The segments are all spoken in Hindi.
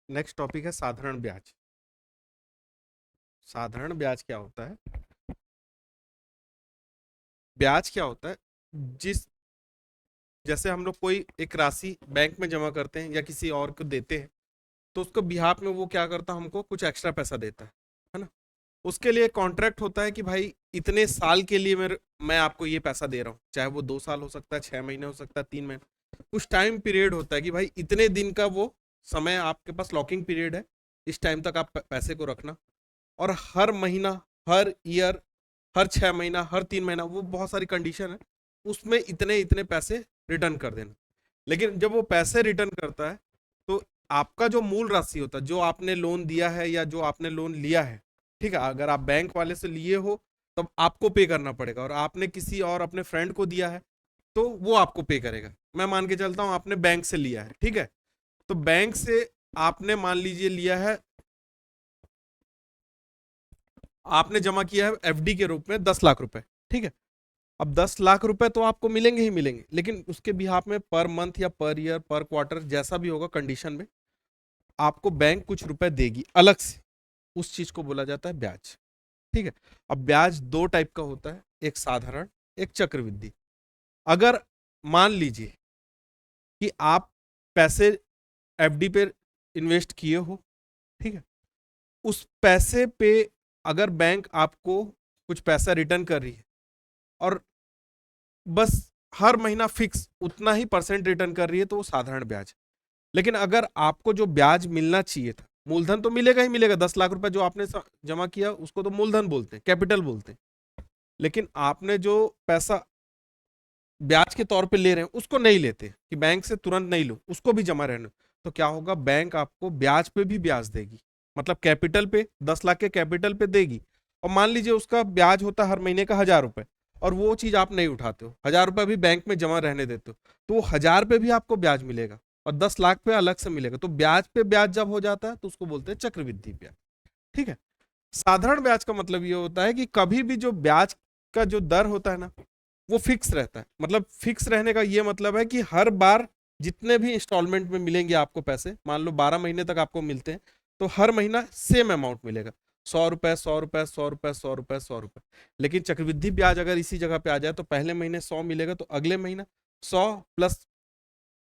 नेक्स्ट टॉपिक है साधारण ब्याज। साधारण ब्याज क्या होता है? ब्याज क्या होता है? जिस जैसे हम लोग कोई एक राशि बैंक में जमा करते हैं या किसी और को देते हैं, तो उसको बिहाफ में वो क्या करता है, हमको कुछ एक्स्ट्रा पैसा देता है ना। उसके लिए कॉन्ट्रैक्ट होता है कि भाई इतने साल के लिए मैं आपको ये पैसा दे रहा हूँ, चाहे वो 2 साल हो सकता है, 6 महीने हो सकता है, 3 महीने। कुछ टाइम पीरियड होता है कि भाई इतने दिन का वो समय आपके पास लॉकिंग पीरियड है, इस टाइम तक आप पैसे को रखना। और हर महीना, हर ईयर, हर 6 महीना, हर 3 महीना, वो बहुत सारी कंडीशन है, उसमें इतने इतने पैसे रिटर्न कर देना। लेकिन जब वो पैसे रिटर्न करता है, तो आपका जो मूल राशि होता है, जो आपने लोन दिया है या जो आपने लोन लिया है, ठीक है, अगर आप बैंक वाले से लिए हो तब आपको पे करना पड़ेगा, और आपने किसी और अपने फ्रेंड को दिया है तो वो आपको पे करेगा। मैं मान के चलता हूं आपने बैंक से लिया है, ठीक है, तो बैंक से आपने मान लीजिए लिया है, आपने जमा किया है एफडी के रूप में 10 लाख रुपए, ठीक है। अब 10 लाख रुपए तो आपको मिलेंगे ही मिलेंगे, लेकिन उसके बिहाफ में पर मंथ या पर ईयर, पर क्वार्टर, जैसा भी होगा कंडीशन में, आपको बैंक कुछ रुपए देगी अलग से। उस चीज को बोला जाता है ब्याज, ठीक है। अब ब्याज दो टाइप का होता है, एक साधारण, एक चक्रवृद्धि। अगर मान लीजिए कि आप पैसे एफडी पे इन्वेस्ट किए हो, ठीक है, उस पैसे पे अगर बैंक आपको कुछ पैसा रिटर्न कर रही है और बस हर महीना फिक्स उतना ही परसेंट रिटर्न कर रही है, तो वो साधारण ब्याज। लेकिन अगर आपको जो ब्याज मिलना चाहिए था, मूलधन तो मिलेगा ही मिलेगा, 10 लाख रुपए जो आपने जमा किया उसको तो मूलधन बोलते हैं, कैपिटल बोलते हैं। लेकिन आपने जो पैसा ब्याज के तौर पे ले रहे हैं उसको नहीं लेते कि बैंक से तुरंत नहीं लो, उसको भी जमा रहने, तो क्या होगा, बैंक आपको ब्याज पे भी ब्याज देगी। मतलब कैपिटल पे, 10 लाख के कैपिटल पे देगी, और मान लीजिए उसका ब्याज होता है हर महीने का 1,000 रुपए, और वो चीज आप नहीं उठाते हो, 1,000 रुपए भी बैंक में जमा रहने देते हो, तो वो 1,000 पे भी आपको ब्याज मिलेगा और 10 लाख पे अलग से मिलेगा। तो ब्याज पे ब्याज जब हो जाता है तो उसको बोलते हैं चक्रवृद्धि ब्याज, ठीक है। साधारण ब्याज का मतलब ये होता है कि कभी भी जो ब्याज का जो दर होता है ना, वो फिक्स रहता है। मतलब फिक्स रहने का ये मतलब है कि हर बार जितने भी इंस्टॉलमेंट में मिलेंगे आपको पैसे, मान लो 12 महीने तक आपको मिलते हैं, तो हर महीना सेम अमाउंट मिलेगा, 100 रुपए, 100 रुपए, 100 रुपए, 100 रुपए, 100 रुपए। लेकिन चक्रवृद्धि ब्याज अगर इसी जगह पे आ जाए, तो पहले महीने 100 मिलेगा, तो अगले महीना 100 प्लस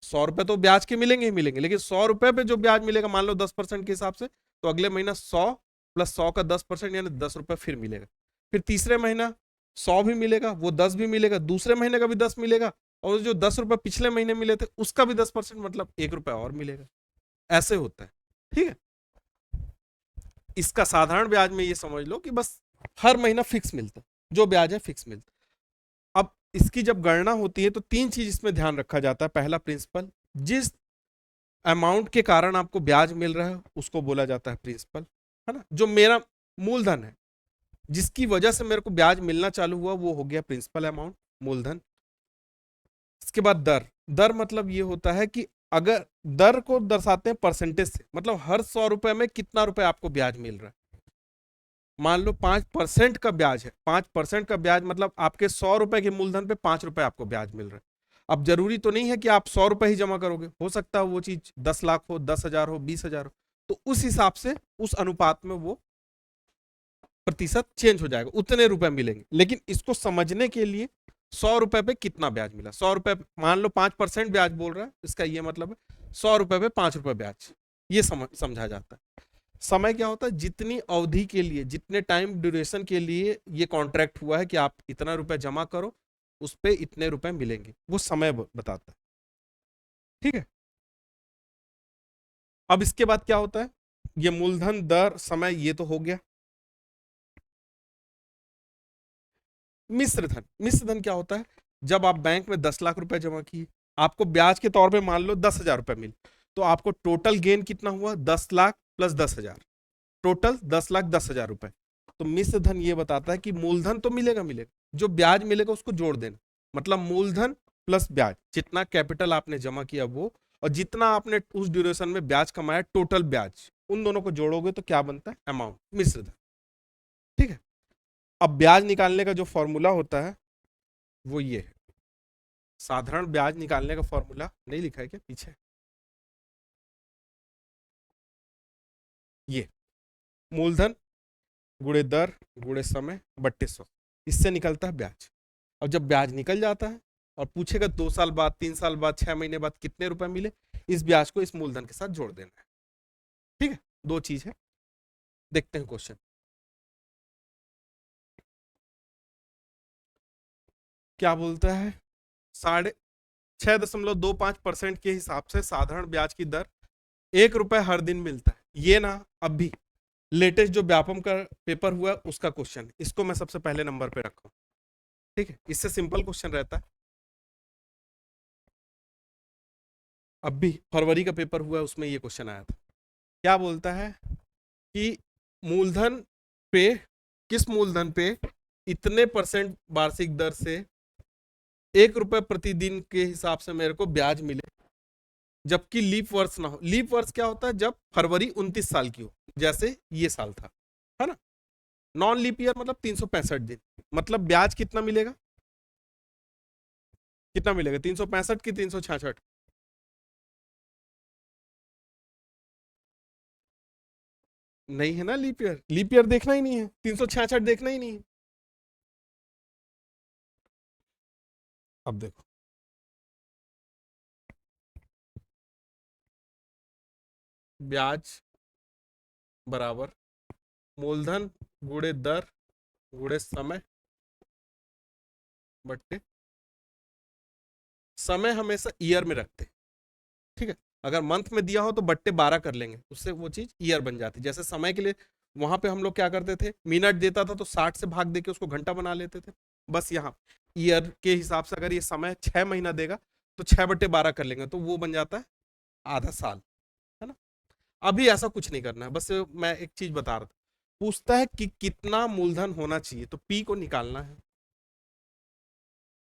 100 रुपए तो ब्याज के मिलेंगे ही मिलेंगे, लेकिन 100 रुपए पे जो ब्याज मिलेगा, मान लो 10% के हिसाब से, तो अगले महीना 100 प्लस 100 का 10% यानी 10 रुपए फिर मिलेगा। फिर तीसरे महीना 100 भी मिलेगा, वो 10 भी मिलेगा, दूसरे महीने का भी 10 मिलेगा, और जो 10 रुपए पिछले महीने मिले थे उसका भी 10%, मतलब 1 रुपया और मिलेगा। ऐसे होता है, ठीक है। इसका साधारण ब्याज में ये समझ लो कि बस हर महीना फिक्स मिलता है, जो ब्याज है फिक्स मिलता है। अब इसकी जब गणना होती है तो तीन चीज इसमें ध्यान रखा जाता है। पहला प्रिंसिपल, जिस अमाउंट के कारण आपको ब्याज मिल रहा है उसको बोला जाता है प्रिंसिपल, है ना। जो मेरा मूलधन है, जिसकी वजह से मेरे को ब्याज मिलना चालू हुआ, वो हो गया प्रिंसिपल अमाउंट, मूलधन। इसके बाद दर। दर मतलब ये होता है कि अगर दर को दर्शाते हैं परसेंटेज से, मतलब हर 100 रुपए में कितना रुपए आपको ब्याज मिल रहा है। मान लो 5% का ब्याज है, 5% का ब्याज मतलब आपके 100 रुपए के मूलधन पे 5 रुपए आपको ब्याज मिल रहा है। अब जरूरी तो नहीं है कि आप 100 रुपए ही जमा करोगे, हो सकता है वो चीज 10 लाख हो, 10,000 हो, 20,000 हो, तो उस हिसाब से उस अनुपात में वो प्रतिशत चेंज हो जाएगा, उतने रुपए मिलेंगे। लेकिन इसको समझने के लिए 100 रुपए पे कितना ब्याज मिला, 100 रुपए, मान लो 5% ब्याज बोल रहा है, इसका ये मतलब है 100 रुपए पे 5 रुपए ब्याज, ये समझा जाता है। समय क्या होता है, जितनी अवधि के लिए, जितने टाइम ड्यूरेशन के लिए ये कॉन्ट्रैक्ट हुआ है कि आप इतना रुपए जमा करो, उस पे इतने रुपए मिलेंगे, वो समय बताता है, ठीक है। अब इसके बाद क्या होता है, ये मूलधन, दर, समय, ये तो हो गया। मिश्र धन। मिश्र धन क्या होता है, जब आप बैंक में 10 लाख रुपए जमा किए, आपको ब्याज के तौर पे मान लो 10,000 रुपए मिले, तो आपको टोटल गेन कितना हुआ, 10 लाख प्लस 10,000, टोटल 10,10,000 रुपए। तो मिश्र धन ये बताता है कि मूलधन तो मिलेगा मिलेगा, जो ब्याज मिलेगा उसको जोड़ देना। मतलब मूलधन प्लस ब्याज, जितना कैपिटल आपने जमा किया वो, और जितना आपने उस ड्यूरेशन में ब्याज कमाया, टोटल ब्याज, उन दोनों को जोड़ोगे तो क्या बनता है, अमाउंट, मिश्र धन, ठीक है। अब ब्याज निकालने का जो फॉर्मूला होता है वो ये है। साधारण ब्याज निकालने का फॉर्मूला नहीं लिखा है क्या पीछे? ये मूलधन गुणे दर गुणे समय बट्टे 100, इससे निकलता है ब्याज। और जब ब्याज निकल जाता है और पूछेगा 2 साल बाद, 3 साल बाद, 6 महीने बाद कितने रुपए मिले, इस ब्याज को इस मूलधन के साथ जोड़ देना है। ठीक है, दो चीज है। देखते हैं क्वेश्चन क्या बोलता है। 6.25% के हिसाब से साधारण ब्याज की दर 1 रुपए हर दिन मिलता है। ये ना अभी लेटेस्ट जो व्यापम का पेपर हुआ है उसका क्वेश्चन, इसको मैं सबसे पहले नंबर पे रखा हूं। ठीक है, इससे सिंपल क्वेश्चन रहता है। अभी फरवरी का पेपर हुआ है उसमें ये क्वेश्चन आया था। क्या बोलता है कि मूलधन पे, किस मूलधन पे इतने परसेंट वार्षिक दर से 1 रुपए प्रतिदिन के हिसाब से मेरे को ब्याज मिले, जबकि लीप वर्ष ना हो। लीप वर्ष क्या होता है, जब फरवरी 29 साल की हो, जैसे ये साल था, है ना। नॉन लीप ईयर मतलब 365 दिन, मतलब ब्याज कितना मिलेगा, कितना मिलेगा, 365 की 366? नहीं है ना लीप ईयर, लीप ईयर देखना ही नहीं है, 366 देखना ही नहीं है। अब देखो, ब्याज बराबर मूलधन गुणे दर गुणे समय बट्टे, समय हमेशा ईयर में रखते हैं। ठीक है, अगर मंथ में दिया हो तो बट्टे 12 कर लेंगे, उससे वो चीज ईयर बन जाती। जैसे समय के लिए वहां पे हम लोग क्या करते थे, मिनट देता था तो 60 से भाग देके उसको घंटा बना लेते थे। बस यहाँ ईयर के हिसाब से अगर ये समय 6 महीना देगा तो 6/12 कर लेंगे, तो वो बन जाता है आधा साल, है ना। अभी ऐसा कुछ नहीं करना है, बस मैं एक चीज बता रहा था। पूछता है कि कितना मूलधन होना चाहिए, तो पी को निकालना है।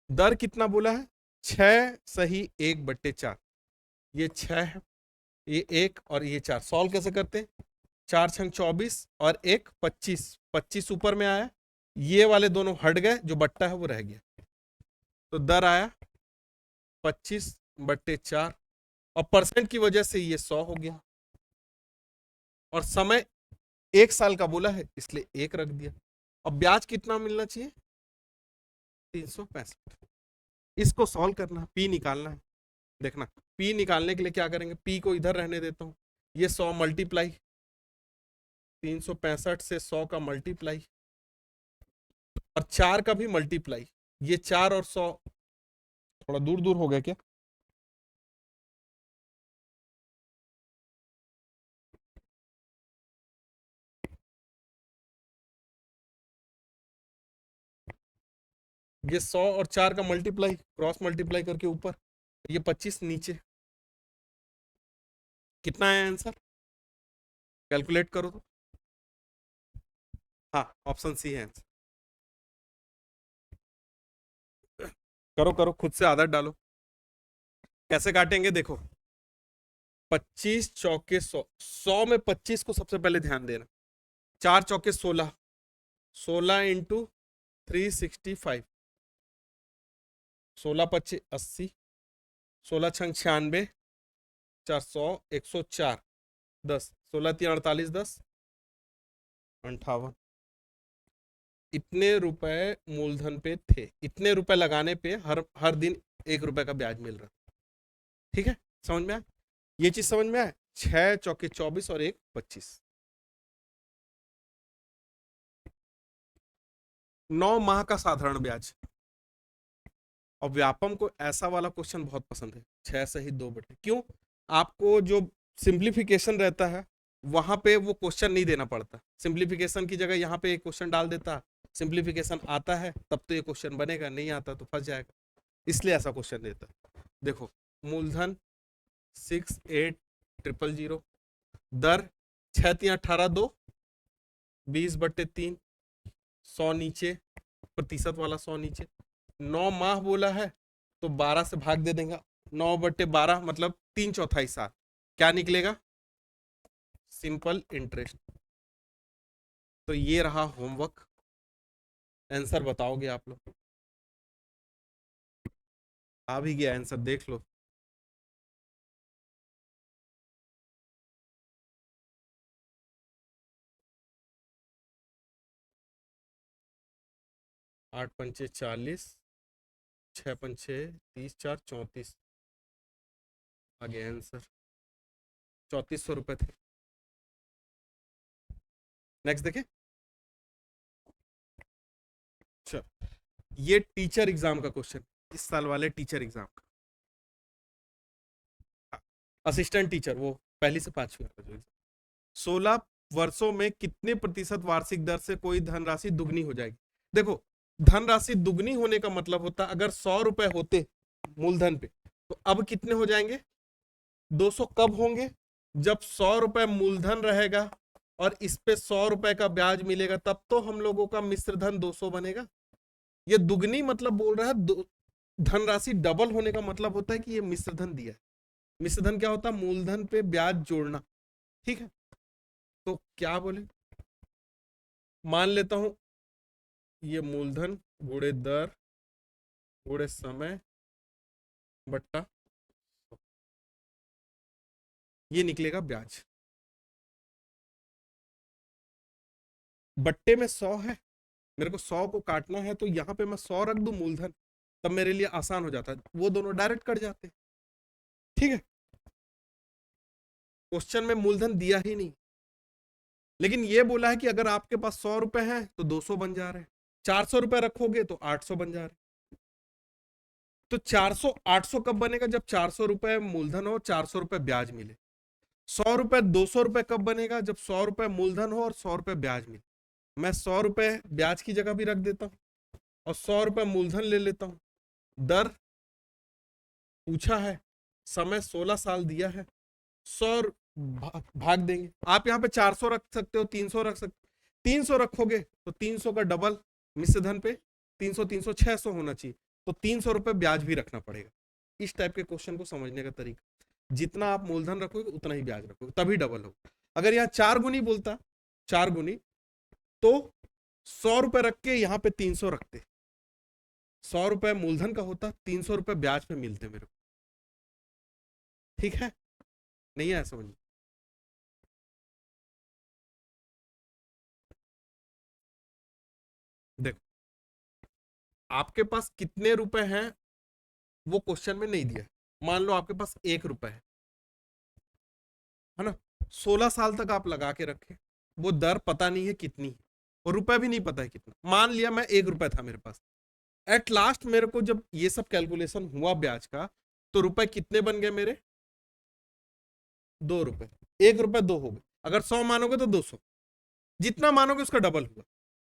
दर कितना बोला है, 6 सही 1/4। ये 6 है, ये 1 और ये 4, सॉल्व कैसे करते हैं। 4×6 = 24 और 1 25, 25 ऊपर में आया, ये वाले दोनों हट गए, जो बट्टा है वो रह गया, तो दर आया 25/4, और परसेंट की वजह से ये 100 हो गया, और समय 1 साल का बोला है इसलिए 1 रख दिया। अब ब्याज कितना मिलना चाहिए, 365। इसको सॉल्व करना है, पी निकालना है। देखना, पी निकालने के लिए क्या करेंगे, पी को इधर रहने देता हूं, ये 100 मल्टीप्लाई 365 से 100 का मल्टीप्लाई, और 4 का भी मल्टीप्लाई। ये 4 और 100 थोड़ा दूर दूर हो गया क्या, ये 100 और 4 का मल्टीप्लाई, क्रॉस मल्टीप्लाई करके ऊपर, ये 25 नीचे। कितना है आंसर, कैलकुलेट करो तो। हाँ, ऑप्शन सी है आंसर। करो करो, खुद से आदत डालो। कैसे काटेंगे देखो, 25 चौके 100, 100 में 25 को सबसे पहले ध्यान देना। 4 चौके 16, 16 × 365, 16×25 = 80, 16×6 = 96, 400, 104, 10, 16×3 = 48, 10, 58। इतने रुपए मूलधन पे थे, इतने रुपए लगाने पे हर हर दिन 1 रुपए का ब्याज मिल रहा। ठीक है, समझ में आया, ये चीज समझ में आया। 6 चौके 24 और 1 25। 9 माह का साधारण ब्याज। और व्यापम को ऐसा वाला क्वेश्चन बहुत पसंद है, 6 सही 2/, क्यों, आपको जो सिंप्लीफिकेशन रहता है वहां पे वो क्वेश्चन नहीं देना पड़ता, सिंप्लीफिकेशन की जगह यहाँ पे एक क्वेश्चन डाल देता, सिंप्लीफिकेशन आता है तब तो ये क्वेश्चन बनेगा, नहीं आता तो फंस जाएगा, इसलिए ऐसा क्वेश्चन देता है। देखो, मूलधन 68000, दर 6×3 = 18, 2, 20/3, 100 नीचे, प्रतिशत वाला 100 नीचे। 9 माह बोला है तो 12 से भाग दे देंगे, 9/12 मतलब 3/4 साल, क्या निकलेगा, सिंपल इंटरेस्ट। तो ये रहा होमवर्क, आंसर बताओगे आप लोग, आ भी गया आंसर, देख लो। 8 पंचे 40, 6 पंचे 30, 4 34, आगे आंसर 3400 रुपये थे। नेक्स्ट देखें। चल, ये टीचर एग्जाम का क्वेश्चन, इस साल वाले टीचर एग्जाम का, असिस्टेंट टीचर, वो पहली से पांचवी का जो 16 वर्षों में कितने प्रतिशत वार्षिक दर से कोई धनराशि दुगनी हो जाएगी। देखो, धनराशि दुगनी होने का मतलब होता अगर 100 रुपए होते मूलधन पे, तो अब कितने हो जाएंगे, 200 कब होंगे, जब 100 रुपए मूलधन रहेगा और इस पे 100 रुपए का ब्याज मिलेगा, तब तो हम लोगों का मिश्र धन 200 बनेगा। ये दुगनी मतलब बोल रहा है, धनराशि डबल होने का मतलब होता है कि ये मिश्र धन दिया है। मिश्र धन क्या होता है, मूलधन पे ब्याज जोड़ना। ठीक है, तो क्या बोले, मान लेता हूं ये मूलधन गुणे दर गुणे समय बट्टा, ये निकलेगा ब्याज। बट्टे में 100 है, मेरे को 100 को काटना है, तो यहां पे मैं 100 रख दूं मूलधन, तब मेरे लिए आसान हो जाता है, वो दोनों डायरेक्ट कट जाते हैं। ठीक है, क्वेश्चन में मूलधन दिया ही नहीं, लेकिन ये बोला है कि अगर आपके पास 100 रुपए हैं तो 200 बन जा रहे हैं, 400 रुपए रखोगे तो 800 बन जा रहे हैं। तो 400 800 कब बनेगा, जब 400 रुपए मूलधन हो, 400 रुपए ब्याज मिले। 100 रुपए 200 रुपए कब बनेगा, जब 100 रुपए मूलधन हो और 100 रुपए ब्याज मिले। मैं 100 रुपए ब्याज की जगह भी रख देता हूं और 100 रुपए मूलधन ले लेता हूं। दर पूछा है, समय 16 साल दिया है, 100 भाग देंगे। आप यहाँ पे 400 रख सकते हो, 300 रख सकते हो, 300 रखोगे तो 300 का डबल मिश्र धन पे 300 300 600 होना चाहिए, तो 300 रुपए ब्याज भी रखना पड़ेगा। इस टाइप के क्वेश्चन को समझने का तरीका, जितना आप मूलधन रखोगे उतना ही ब्याज रखोगे, तभी डबल होगा। अगर यहाँ 4 गुनी बोलता, 4 गुनी, तो 100 रुपए रख के यहाँ पे 300 रखते, 100 रुपए मूलधन का होता, 300 रुपए ब्याज पे मिलते मेरे को। ठीक है, नहीं है समझ। देखो, आपके पास कितने रुपए हैं वो क्वेश्चन में नहीं दिया। मान लो आपके पास 1 रुपए है ना, 16 साल तक आप लगा के रखे, वो दर पता नहीं है कितनी है और रुपए भी नहीं पता है कितना। मान लिया मैं 1 रुपए था मेरे पास, एट लास्ट मेरे को जब ये सब कैलकुलेशन हुआ ब्याज का, तो रुपए कितने बन गए मेरे, 2 रुपए। 1 रुपए 2 हो गए, अगर 100 मानोगे तो 200, जितना मानोगे उसका डबल हुआ।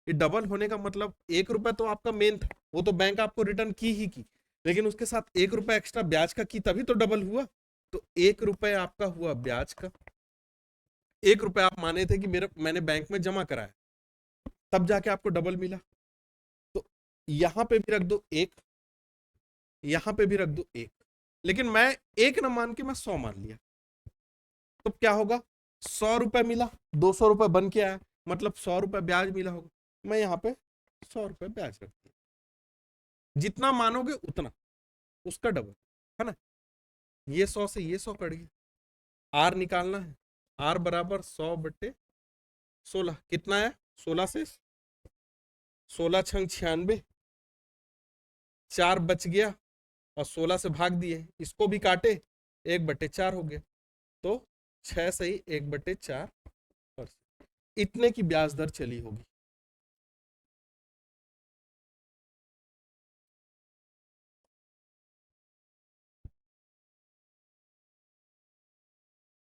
ये डबल होने का मतलब 1 रुपए तो आपका मेन था, वो तो बैंक आपको रिटर्न की ही की, लेकिन उसके साथ 1 रुपए एक्स्ट्रा ब्याज का की, तभी तो डबल हुआ। तो 1 रुपए आपका हुआ ब्याज का। 1 रुपए आप माने थे कि मेरे मैंने बैंक में जमा कराया, तब जाके आपको डबल मिला। तो यहां पे भी रख दो 1, यहां पे भी रख दो 1, लेकिन मैं 1 ना मान के मैं 100 मान लिया, तो क्या होगा, 100 रुपए मिला, 200 रुपए बन के आया, मतलब 100 रुपए ब्याज मिला होगा। मैं यहाँ पे 100 रुपए ब्याज रख दिया, जितना मानोगे उतना, उसका डबल, है ना। ये 100 से ये 100 कट गया, आर निकालना है, आर बराबर 100/16, कितना है, 16 से 16 छंग 96, 4 बच गया और 16 से भाग दिए, इसको भी काटे, 1/4 हो गया, तो 6 सही 1/4, इतने की ब्याज दर चली होगी।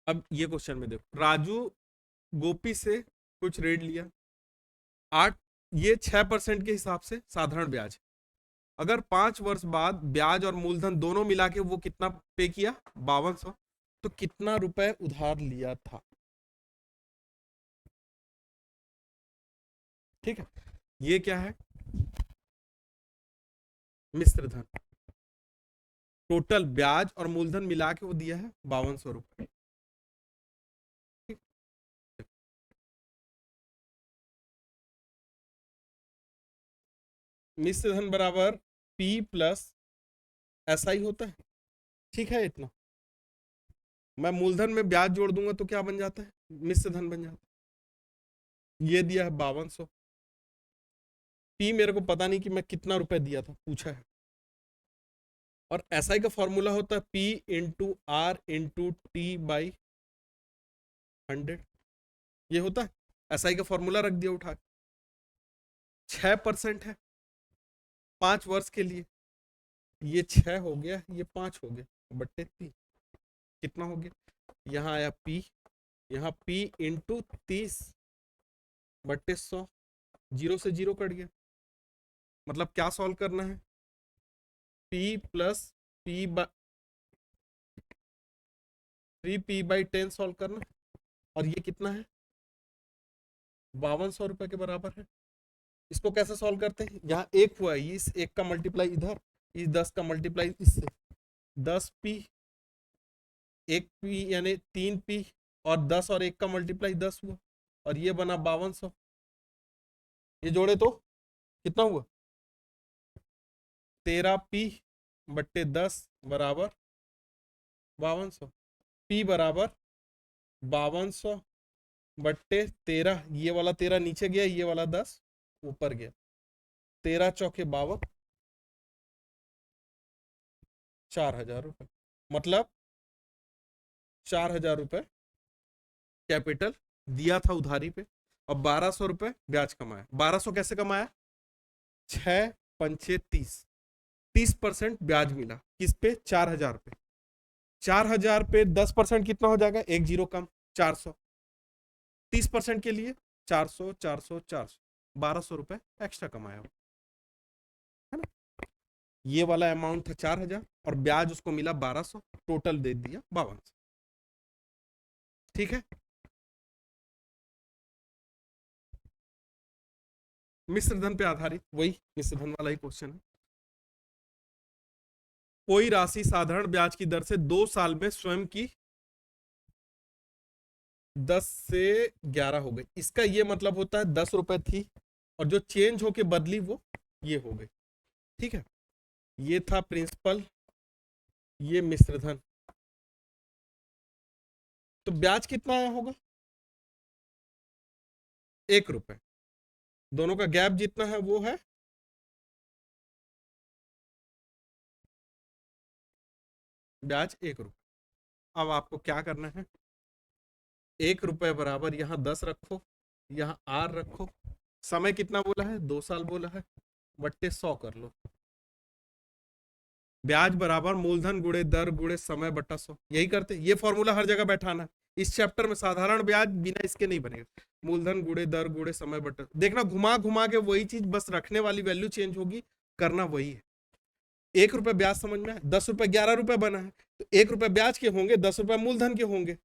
अब ये क्वेश्चन में देखो, राजू गोपी से कुछ ऋण लिया, 8, ये 6% के हिसाब से साधारण ब्याज। अगर 5 वर्ष बाद ब्याज और मूलधन दोनों मिला के वो कितना पे किया, 5200, तो कितना रुपए उधार लिया था। ठीक है, ये क्या है, मिश्र धन, टोटल ब्याज और मूलधन मिला के वो दिया है 5200 रुपए। मिश्र धन बराबर P प्लस SI होता है। ठीक है, इतना मैं मूलधन में ब्याज जोड़ दूंगा तो क्या बन जाता है, मिश्र धन बन जाता है। ये दिया है 5200, पी मेरे को पता नहीं कि मैं कितना रुपए दिया था, पूछा है। और एसआई का फॉर्मूला होता है P into R into T by 100, ये होता है। एसआई का फॉर्मूला रख दिया उठा के। 6% है 5 वर्ष के लिए, ये 6 हो गया, ये 5 हो गया, बट्टे 3 कितना हो गया, यहाँ आया पी, यहाँ पी इंटू 30 बट्टे 100, 0 से 0 कट गया। मतलब क्या सॉल्व करना है, P plus P by 3p/10 solve करना। और ये कितना है, 5200 रुपए के बराबर है। इसको कैसे सॉल्व करते हैं, यहाँ एक हुआ है, इस एक का मल्टीप्लाई इधर, इस 10 का मल्टीप्लाई इससे, 10p, 1p यानी 3p, और 10 और 1 का मल्टीप्लाई 10 हुआ, और ये बना 5200। ये जोड़े तो कितना हुआ, 13p/10 बराबर 5200। p बराबर 5200/13, ये वाला 13 नीचे गया, ये वाला 10 ऊपर गया, 13 चौके 52, 4000 रुपए। मतलब 4000 रुपए कैपिटल दिया था उधारी पे, और 1200 रुपए ब्याज कमाया। 1200 कैसे कमाया, 6 पंचे 30, 30% ब्याज मिला किस पे, 4000 पे। 4000 पे 10% कितना हो जाएगा, एक जीरो कम, 400। 30% के लिए 400 400 400, 1200 रुपए एक्स्ट्रा कमाया, है ना। ये वाला अमाउंट था 4000 और ब्याज उसको मिला 1200, टोटल दे दिया 5200। ठीक है। मिश्र धन पे आधारित, वही मिश्र धन वाला ही क्वेश्चन है। कोई राशि साधारण ब्याज की दर से 2 साल में स्वयं की 10 से 11 हो गई। इसका ये मतलब होता है 10 रुपए थी और जो चेंज होके बदली वो ये हो गई। ठीक है, ये था प्रिंसिपल, ये मिश्र धन। तो ब्याज कितना आया होगा, 1 रुपए। दोनों का गैप जितना है वो है ब्याज 1 रुपए। अब आपको क्या करना है, 1 रुपए बराबर यहाँ 10 रखो, यहाँ आर रखो, समय कितना बोला है, 2 साल बोला है, बट्टे 100 कर लो। ब्याज बराबर मूलधन गुणे दर गुणे समय बट्टा 100, यही करते। ये फॉर्मूला हर जगह बैठाना। इस चैप्टर में साधारण ब्याज बिना इसके नहीं बनेगा, मूलधन गुणे दर गुणे समय बट्टा। देखना घुमा घुमा के वही चीज, बस रखने वाली वैल्यू चेंज होगी, करना वही है। 1 रुपए ब्याज समझ में आया, 10 रुपए 11 रुपए बना है, तो 1 रुपए ब्याज के होंगे, 10 रुपए मूलधन के होंगे।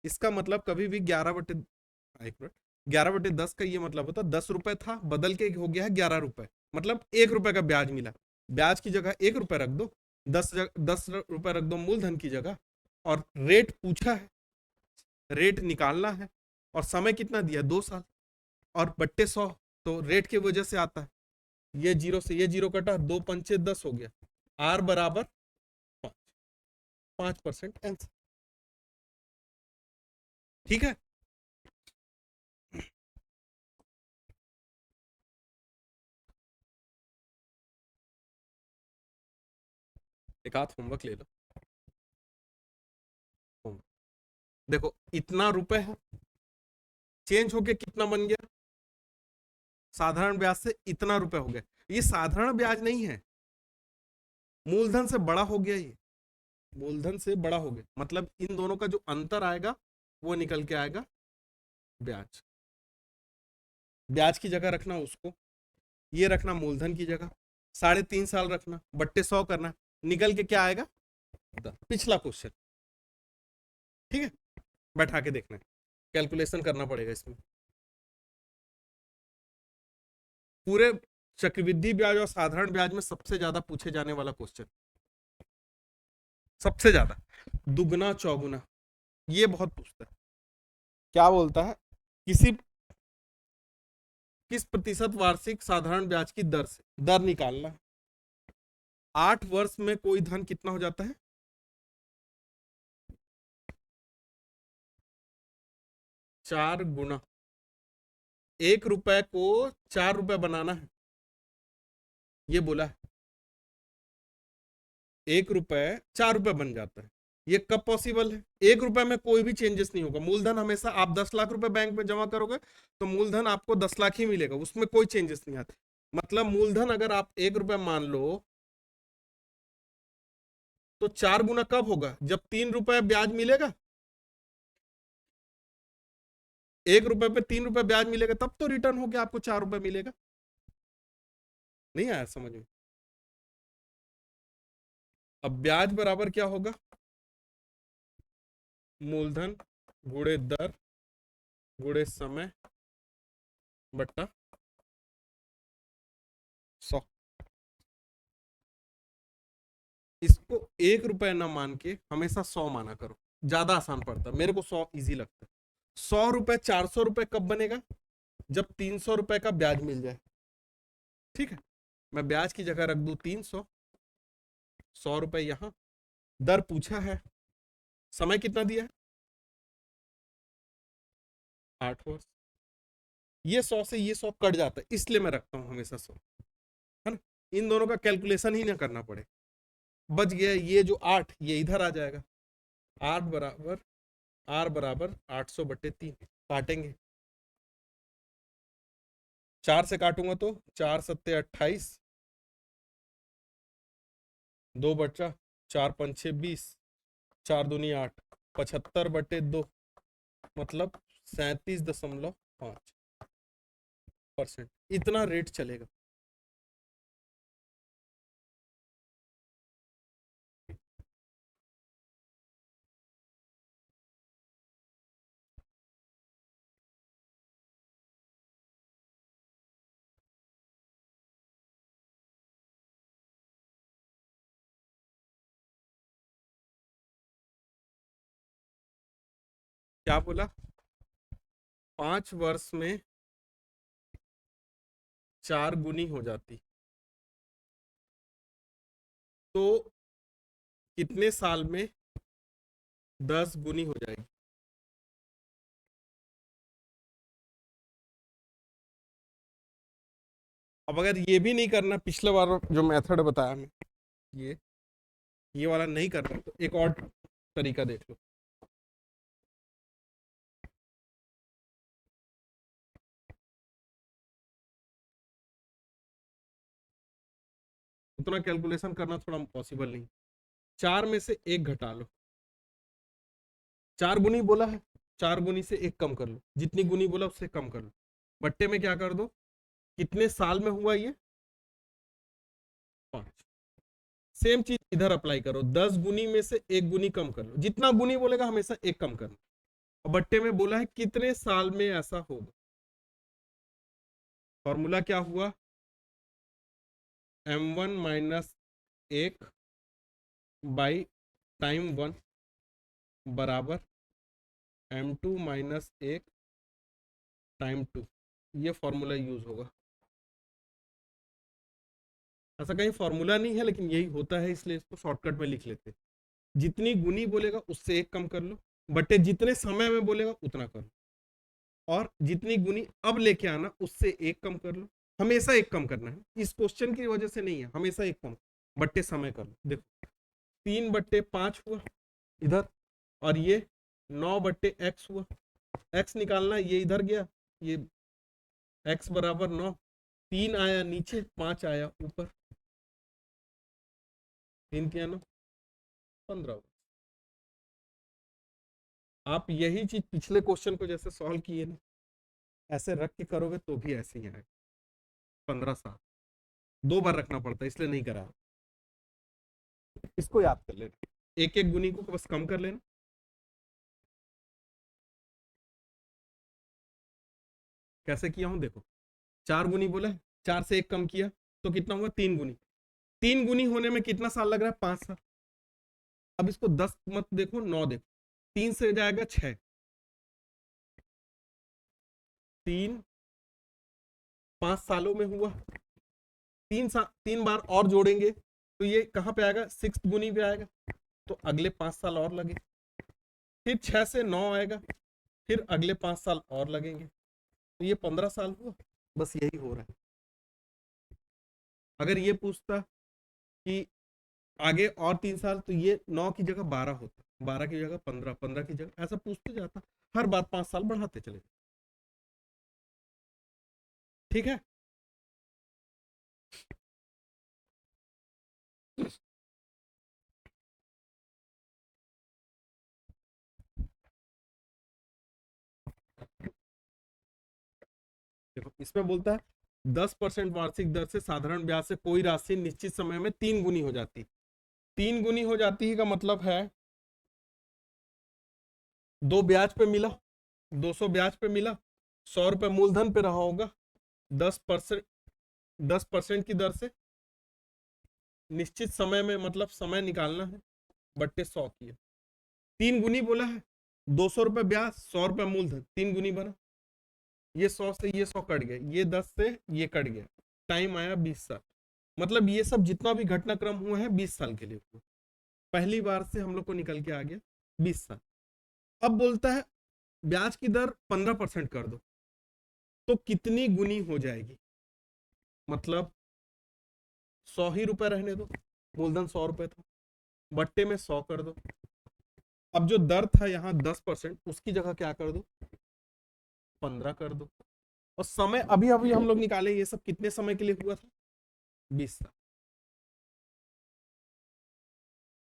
इसका मतलब कभी भी 11/10 का ये मतलब होता है 10 रुपए था, बदल के हो गया है 11 रुपए, मतलब 1 रुपए का ब्याज मिला। ब्याज की जगह 1 रुपए रख दो, 10 रुपए रख दो मूलधन की जगह, और रेट पूछा है, रेट निकालना है, और समय कितना दिया, 2 साल, और बट्टे 100, तो रेट की वजह से आता है। ये जीरो से ये जीरो कटा, 2 पंचे 10 हो गया, आर बराबर 5% आंसर। ठीक है, एक आध होमवर्क ले लो। देखो इतना रुपए है, चेंज होके कितना बन गया, साधारण ब्याज से इतना रुपए हो गया। ये साधारण ब्याज नहीं है, मूलधन से बड़ा हो गया, ये मूलधन से बड़ा हो गया, मतलब इन दोनों का जो अंतर आएगा वो निकल के आएगा ब्याज। ब्याज की जगह रखना उसको, ये रखना मूलधन की जगह, 3.5 साल रखना, बट्टे 100 करना, निकल के क्या आएगा, पिछला क्वेश्चन। ठीक है, बैठा के देखना, कैलकुलेशन करना पड़ेगा इसमें। पूरे चक्रवृद्धि ब्याज और साधारण ब्याज में सबसे ज्यादा पूछे जाने वाला क्वेश्चन, सबसे ज्यादा, दुगना चौगुना, ये बहुत पूछता है। क्या बोलता है, किस प्रतिशत वार्षिक साधारण ब्याज की दर से, दर निकालना है। 8 वर्ष में कोई धन कितना हो जाता है, 4 गुना। 1 रुपए को 4 रुपए बनाना है, ये बोला है 1 रुपए 4 रुपए बन जाता है। ये कब पॉसिबल है? 1 रुपए में कोई भी चेंजेस नहीं होगा। मूलधन हमेशा आप 10 लाख रुपए बैंक में जमा करोगे तो मूलधन आपको 10 लाख ही मिलेगा, उसमें कोई चेंजेस नहीं आते। मतलब मूलधन अगर आप 1 रुपए मान लो तो 4 गुना कब होगा? जब 3 रुपए ब्याज मिलेगा। 1 रुपए पे 3 रुपए ब्याज मिलेगा तब तो रिटर्न होके आपको 4 रुपए मिलेगा। नहीं आया समझ में? अब ब्याज बराबर क्या होगा? मूलधन गुणे दर गुणे समय बट्टा 100। इसको 1 रुपए ना मान के हमेशा 100 माना करो, ज्यादा आसान पड़ता है। मेरे को 100 इजी लगता है। 100 रुपए 400 रुपए कब बनेगा? जब 300 रुपए का ब्याज मिल जाए। ठीक है, मैं ब्याज की जगह रख दू 300, 100 रुपए यहां। दर पूछा है, समय कितना दिया है? 8 वर्ष। ये 100 से ये 100 कट जाता है, इसलिए मैं रखता हूं हमेशा 100, है ना। इन दोनों का कैलकुलेशन ही ना करना पड़े। बच गया ये जो 8, ये इधर आ जाएगा। 8 बराबर आर बराबर 800/3 काटेंगे। 4 से काटूंगा तो 4 सत्ते 28, 2 बचा, 4 पंचे 20, 4 दूनी 8, 75/2 मतलब 37.5%। इतना रेट चलेगा। क्या बोला? 5 वर्ष में 4 गुनी हो जाती तो कितने साल में 10 गुनी हो जाएगी? अब अगर ये भी नहीं करना, पिछले बार जो मेथड बताया मैं, ये ये वाला नहीं करना, तो एक और तरीका देख लो। उतना कैलकुलेशन करना थोड़ा पॉसिबल नहीं। 4 में से 1 घटा लो। 4 गुनी बोला है, 4 गुनी से 1 कम कर लो, जितनी गुनी बोला उससे कम कर लो। बट्टे में क्या कर दो? कितने साल में हुआ ये? 5। सेम चीज इधर अप्लाई करो। 10 गुनी में से 1 गुनी कम कर लो, जितना गुनी बोलेगा हमेशा 1 कम करना। और बट्टे में बोला है कितने साल में ऐसा होगा। फॉर्मूला क्या हुआ? m1 - 1 बाई टाइम 1 बराबर m2 - 1 टाइम 2। ये फॉर्मूला यूज होगा। ऐसा कहीं फॉर्मूला नहीं है, लेकिन यही होता है, इसलिए इसको शॉर्टकट में लिख लेते हैं। जितनी गुनी बोलेगा उससे 1 कम कर लो, बटे जितने समय में बोलेगा उतना कर लो, और जितनी गुनी अब लेके आना उससे 1 कम कर लो। हमेशा 1 कम करना है, इस क्वेश्चन की वजह से नहीं है, हमेशा 1 कम बट्टे समय कर लो। देखो 3/5 हुआ इधर, और ये 9/x हुआ। x निकालना, ये इधर गया, ये x बराबर 9, 3 आया नीचे, 5 आया ऊपर, 3 क्या 9, 15। आप यही चीज पिछले क्वेश्चन को जैसे सॉल्व किए ना, ऐसे रख के करोगे तो भी ऐसे ही आएगा। 15 साल 2 बार रखना पड़ता है, इसलिए नहीं करा। इसको याद कर लेना, एक एक गुनी को बस कम कर लेना। कैसे किया हूं देखो, 4 गुनी बोला, 4 से 1 कम किया तो कितना हुआ? 3 गुनी। 3 गुनी होने में कितना साल लग रहा है? 5 साल। अब इसको 10 मत देखो, 9 देखो। 3 से जाएगा 6, 3 5 सालों में हुआ। 3 बार और जोड़ेंगे तो ये कहां पे आएगा? 6 गुनी पे आएगा, तो अगले 5 साल और लगे। फिर 6 से 9 आएगा, फिर अगले 5 साल और लगेंगे, तो ये 15 साल हुआ। बस यही हो रहा है। अगर ये पूछता कि आगे और 3 साल, तो ये 9 की जगह 12 होता, 12 की जगह 15, 15 की जगह, ऐसा पूछते जाता, हर बार 5 साल बढ़ाते चले। ठीक है। देखो इसमें बोलता है 10% वार्षिक दर से साधारण ब्याज से कोई राशि निश्चित समय में 3 गुनी हो जाती है। 3 गुनी हो जाती है का मतलब है 2 ब्याज पे मिला, 200 ब्याज पे मिला, 100 रुपये मूलधन पे रहा होगा, 10%, 10% की दर से निश्चित समय में, मतलब समय निकालना है, बट्टे 100 की है। 3 गुनी बोला है, 200 रुपये ब्याज, 100 रुपये मूलधन, 3 गुनी बना। ये 100 से ये 100 कट गया, ये 10 से ये कट गया, टाइम आया 20 साल। मतलब ये सब जितना भी घटनाक्रम हुआ है 20 साल के लिए हुआ, पहली बार से हम लोग को निकल के आ गया 20 साल। अब बोलता है ब्याज की दर 15% कर दो तो कितनी गुनी हो जाएगी। मतलब 100 ही रुपए रहने दो, मूलधन 100 रुपए था, बट्टे में 100 कर दो। अब जो दर था यहाँ 10%, उसकी जगह क्या कर दो, 15 कर दो। और समय अभी अभी हम लोग निकाले, ये सब कितने समय के लिए हुआ था, 20 साल।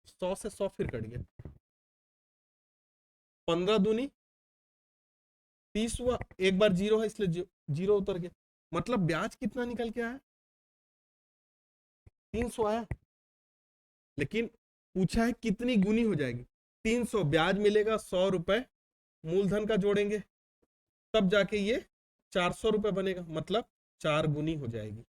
100 से 100 फिर कट गया, 15 दूनी 30 हुआ, एक बार जीरो है इसलिए जीरो उतर गया। मतलब ब्याज कितना निकल के आया, 300 आया। लेकिन पूछा है कितनी गुनी हो जाएगी। 300 ब्याज मिलेगा, 100 रुपए मूलधन का जोड़ेंगे, तब जाके ये 400 रुपए बनेगा, मतलब 4 गुनी हो जाएगी।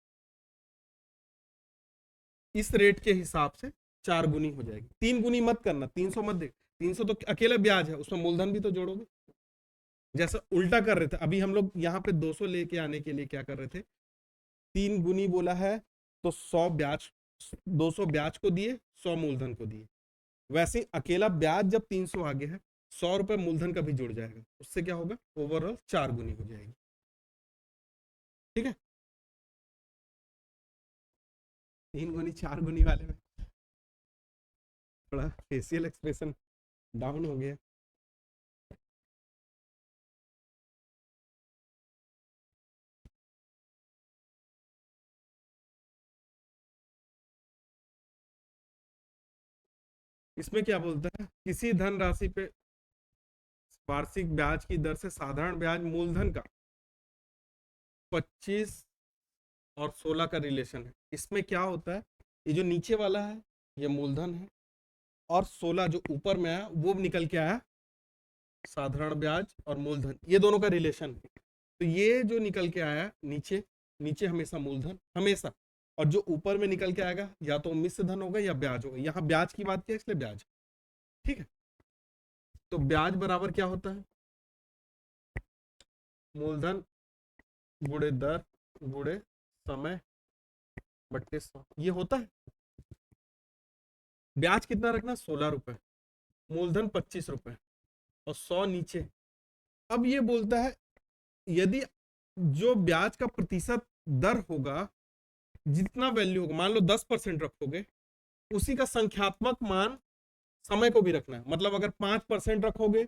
इस रेट के हिसाब से 4 गुनी हो जाएगी। 3 गुनी मत करना, 300 मत दे, 300 तो अकेला ब्याज है, उसमें मूलधन भी तो जोड़ोगे। जैसा उल्टा कर रहे थे अभी हम लोग, यहाँ पे 200 लेके आने के लिए क्या कर रहे थे, 3 गुनी बोला है तो 100 ब्याज, 200 ब्याज को दिए, 100 मूलधन को दिए। वैसे ही अकेला ब्याज जब 300 आगे है, 100 रुपए मूलधन का भी जुड़ जाएगा, उससे क्या होगा, ओवरऑल 4 गुनी हो जाएगी। ठीक है। 3 गुनी 4 गुनी वाले में थोड़ा फेशियल एक्सप्रेशन डाउन हो गया। इसमें क्या बोलता है, किसी धन राशि पे वार्षिक ब्याज की दर से साधारण ब्याज मूलधन का 25 और 16 का रिलेशन है। इसमें क्या होता है, ये जो नीचे वाला है ये मूलधन है, और 16 जो ऊपर में आया वो निकल के आया साधारण ब्याज और मूलधन, ये दोनों का रिलेशन है। तो ये जो निकल के आया नीचे, नीचे हमेशा मूलधन हमेशा, और जो ऊपर में निकल के आएगा या तो मिश्र धन होगा या ब्याज होगा। यहाँ ब्याज की बात की इसलिए ब्याज। ठीक है। तो ब्याज बराबर क्या होता है, मूलधन गुणे दर गुणे समय बट्टे 100, ये होता है। ब्याज कितना रखना, 16 रुपए, मूलधन 25 रुपए और 100 नीचे। अब ये बोलता है यदि जो ब्याज का प्रतिशत दर होगा, जितना वैल्यू होगा, मान लो 10% रखोगे, उसी का संख्यात्मक मान समय को भी रखना है। मतलब अगर 5% रखोगे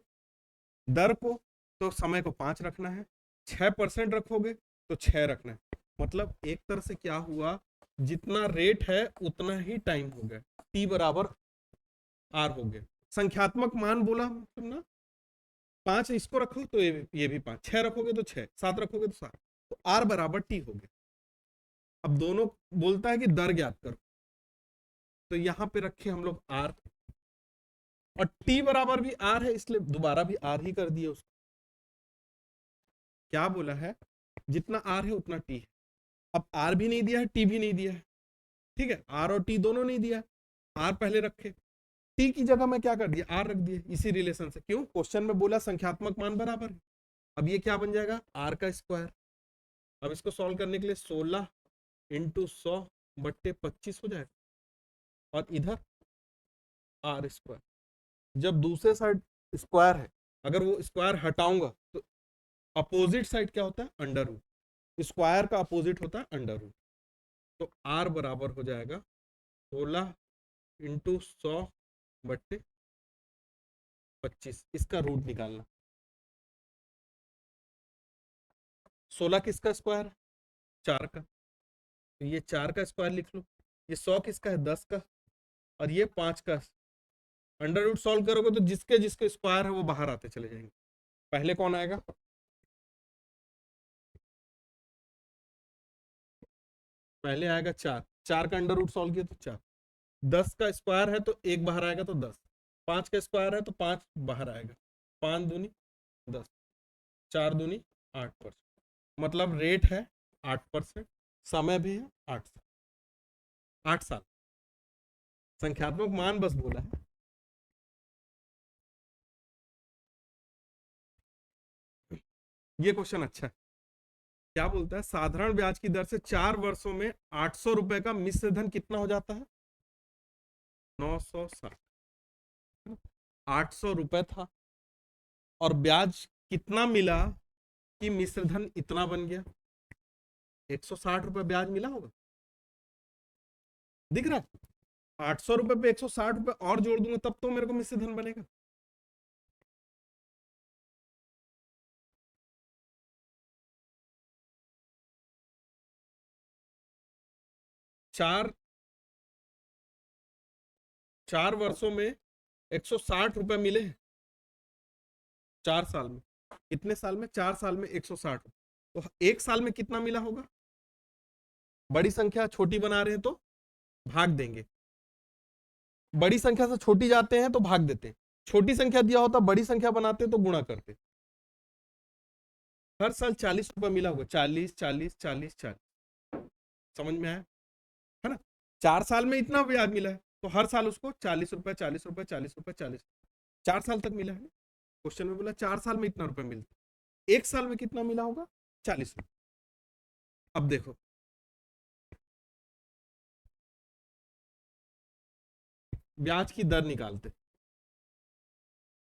दर को, तो समय को 5 रखना है, 6% रखोगे तो 6 रखना है। मतलब एक तरह से क्या हुआ, जितना रेट है उतना ही टाइम हो गया, टी बराबर आर हो गया। संख्यात्मक मान बोला मतलब ना, 5 इसको रखो तो ये भी 5, 6 रखोगे तो 6, 7 रखोगे तो 7, तो आर बराबर टी हो गया। अब दोनों बोलता है कि दर ज्ञात करो, तो यहां पे रखे हम लोग आर, और टी बराबर भी आर है, इसलिए दोबारा भी आर ही कर दिए उसको। क्या बोला है, जितना आर है उतना टी है। अब आर भी नहीं दिया है, टी भी नहीं दिया है। ठीक है, आर और टी दोनों नहीं दिया है, आर पहले रखे, टी की जगह में क्या कर दिया, आर रख दिया, इसी रिलेशन से। क्यों, क्वेश्चन में बोला संख्यात्मक मान बराबर है। अब ये क्या बन जाएगा, आर का स्क्वायर। अब इसको सॉल्व करने के लिए 16 इंटू 100 बट्टे 25 हो जाएगा, और इधर आर स्क्वायर। जब दूसरे साइड स्क्वायर है, अगर वो स्क्वायर हटाऊंगा तो अपोजिट साइड क्या होता है, अंडर रूट। स्क्वायर का अपोजिट होता है अंडर रूट। तो आर बराबर हो जाएगा 16 इंटू 100/25। इसका रूट निकालना। 16 किसका स्क्वायर है? 4 का। तो ये 4 का स्क्वायर लिख लो। ये 100 किसका है? 10 का। और ये 5 का। अंडर रूट सॉल्व करोगे तो जिसके जिसके स्क्वायर है वो बाहर आते चले जाएंगे। पहले कौन आएगा? पहले आएगा 4। 4 का अंडर रूट सॉल्व किया तो 4। 10 का स्क्वायर है तो एक बाहर आएगा तो 10। 5 का स्क्वायर है तो 5 बाहर आएगा। 5 दूनी 10, 4 दूनी 8%। मतलब रेट है 8%, समय भी है 8 साल। 8 साल संख्यात्मक मान बस बोला है। ये क्वेश्चन अच्छा है। क्या बोलता है? साधारण ब्याज की दर से 4 वर्षों में 800 रुपए का मिश्र धन कितना हो जाता है? 960। 800 रुपए था और ब्याज कितना मिला कि मिश्र धन इतना बन गया? 160 रुपए ब्याज मिला होगा, दिख रहा है? 800 रुपए पे 160 रुपए और जोड़ दूंगा तब तो मेरे को मिश्र धन बनेगा। चार 4 वर्षों में 160 रुपए मिले हैं। 4 साल में कितने साल में? 4 साल में 160। तो एक साल में कितना मिला होगा? बड़ी संख्या छोटी बना रहे हैं तो भाग देंगे, बड़ी संख्या से छोटी जाते हैं तो भाग देते हैं। छोटी संख्या दिया होता बड़ी संख्या बनाते तो गुणा करते। हर साल 40 रुपए मिला होगा। 40 40 40 40। समझ में आया है ना? 4 साल में इतना ब्याज मिला है तो हर साल उसको 40 रुपए 40 रुपए 40 रुपए 40। 4 साल तक मिला है ना? क्वेश्चन में बोला 4 साल में इतना रुपए मिलता। एक साल में कितना मिला होगा? 40 रुपए। अब देखो, ब्याज की दर निकालते।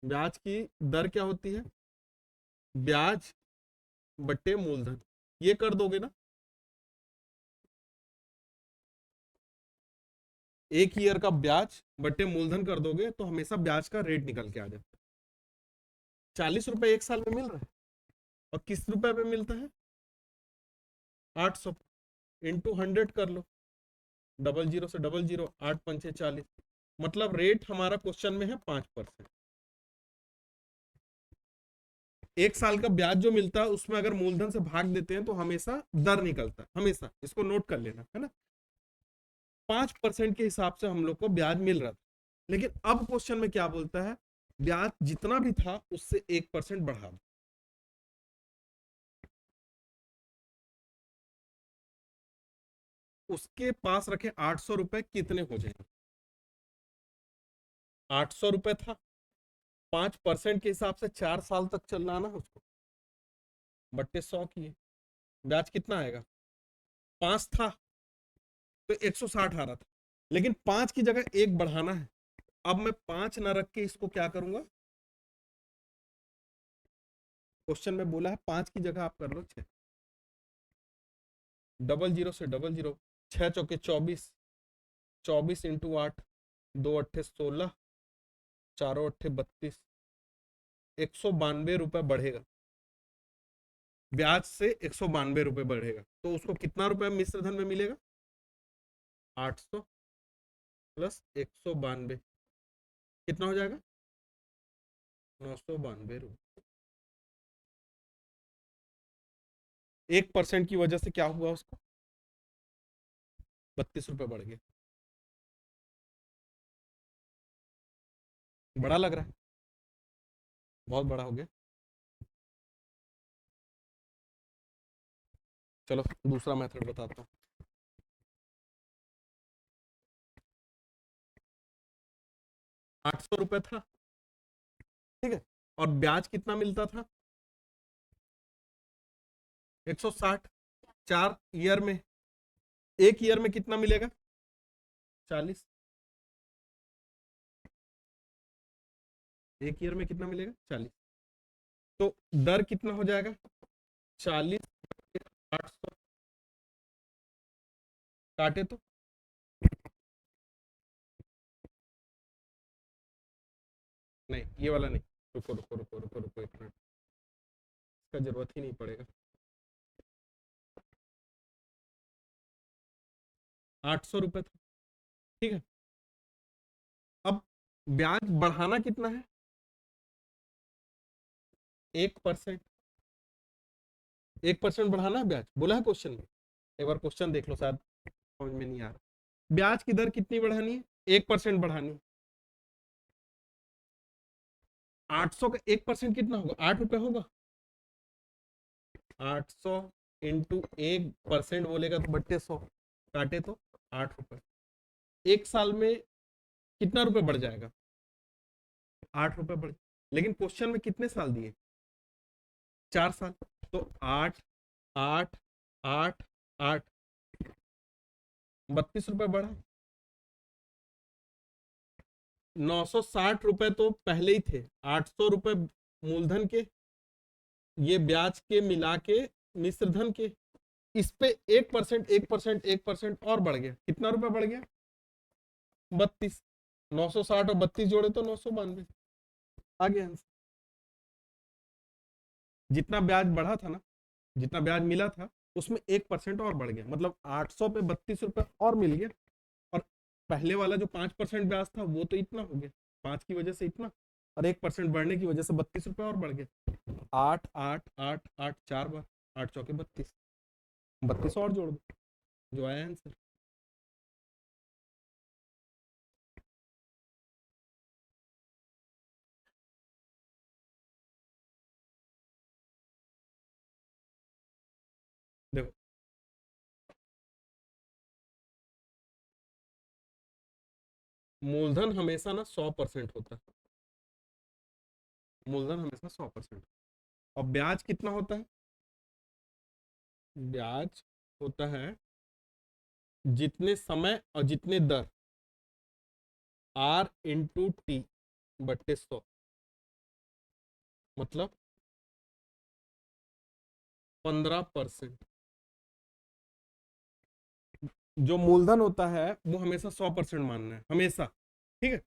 ब्याज की दर क्या होती है? ब्याज बट्टे मूलधन। ये कर दोगे ना? एक ईयर का ब्याज बट्टे मूलधन कर दोगे तो हमेशा ब्याज का रेट निकल के आ जाता है। 40 रुपए एक साल में मिल रहा है और किस रुपए पे मिलता है? 800। इंटू 100 कर लो, डबल जीरो से डबल जीरो, 8×5=40। मतलब रेट हमारा क्वेश्चन में है 5%। एक साल का ब्याज जो मिलता है उसमें अगर मूलधन से भाग देते हैं तो हमेशा दर निकलता है। हमेशा इसको नोट कर लेना है ना। 5% के हिसाब से हम लोग को ब्याज मिल रहा था। लेकिन अब क्वेश्चन में क्या बोलता है? ब्याज जितना भी था उससे 1% बढ़ा दो। उसके पास रखे 800 रुपए कितने हो जाएंगे? 800 रुपए था, 5% के हिसाब से 4 साल तक चलना ना उसको, बट्टे 100 किए, ब्याज कितना आएगा? 5 था तो 160 आ रहा था। लेकिन 5 की जगह 1 बढ़ाना है। अब मैं 5 ना रख के इसको क्या करूंगा? क्वेश्चन में बोला है 5 की जगह आप कर लो 6। डबल जीरो से डबल जीरो, 6×4 = 24। 24 × 8, 2×8 = 16, 4×8 = 32। 192 रुपए बढ़ेगा। ब्याज से 192 रुपए बढ़ेगा तो उसको कितना रुपए मिश्र धन में मिलेगा? 800 प्लस 192 कितना हो जाएगा? 992 रुपए। 1% की वजह से क्या हुआ? उसको 32 रुपए बढ़ गया। बड़ा लग रहा है? बहुत बड़ा हो गया। चलो दूसरा मेथड बताता हूँ। 800 रुपए था, ठीक है, और ब्याज कितना मिलता था? 160। 4 ईयर में, एक ईयर में कितना मिलेगा? 40। एक ईयर में कितना मिलेगा? 40। तो दर कितना हो जाएगा? 40 800। काटे तो नहीं, ये वाला नहीं। रुको रुको रुको रुको रुको, एक मिनट, इसका जरूरत ही नहीं पड़ेगा। 800 रुपये था, ठीक है। अब ब्याज बढ़ाना कितना है? 1%। 1% बढ़ाना है ब्याज, बोला है क्वेश्चन में। एक बार क्वेश्चन देख लो, शायद समझ में नहीं आ रहा। ब्याज की दर कितनी बढ़ानी है? 1% बढ़ानी है। 800 का 1% कितना होगा? 8 रुपए होगा। 800 इंटू 1% बोलेगा तो बट्टे 100, काटे तो 8 रुपए। एक साल में कितना रुपए बढ़ जाएगा? 8 रुपए बढ़। लेकिन क्वेश्चन में कितने साल दिए? 4 साल। तो 8 8 8 8, 32 रुपए बढ़ा। 960 रुपए तो पहले ही थे। 800 रुपए मूलधन के, ये ब्याज के मिला के मिश्र धन के, इस पे 1% 1% 1% और बढ़ गया। कितना रुपए बढ़ गया? 32। 960 और 32 जोड़े तो 992। आ गया आंसर। जितना ब्याज बढ़ा था ना, जितना ब्याज मिला था, उसमें 1% और बढ़ गया, मतलब 800 पे 32 रुपए और मिल गया। और पहले वाला जो 5% ब्याज था वो तो इतना हो गया, 5 की वजह से इतना, और 1% बढ़ने की वजह से 32 रुपए और बढ़ गया। 8 8 8 8, 4 बार, 8 चौके 32, 32 और जोड़ दो, जो आया आंसर। देखो, मूलधन हमेशा ना 100% होता है। मूलधन हमेशा 100%। और ब्याज कितना होता है? ब्याज होता है जितने समय और जितने दर, R/T/100, मतलब 15%। जो मूलधन होता है वो हमेशा 100% मानना है, हमेशा, ठीक है।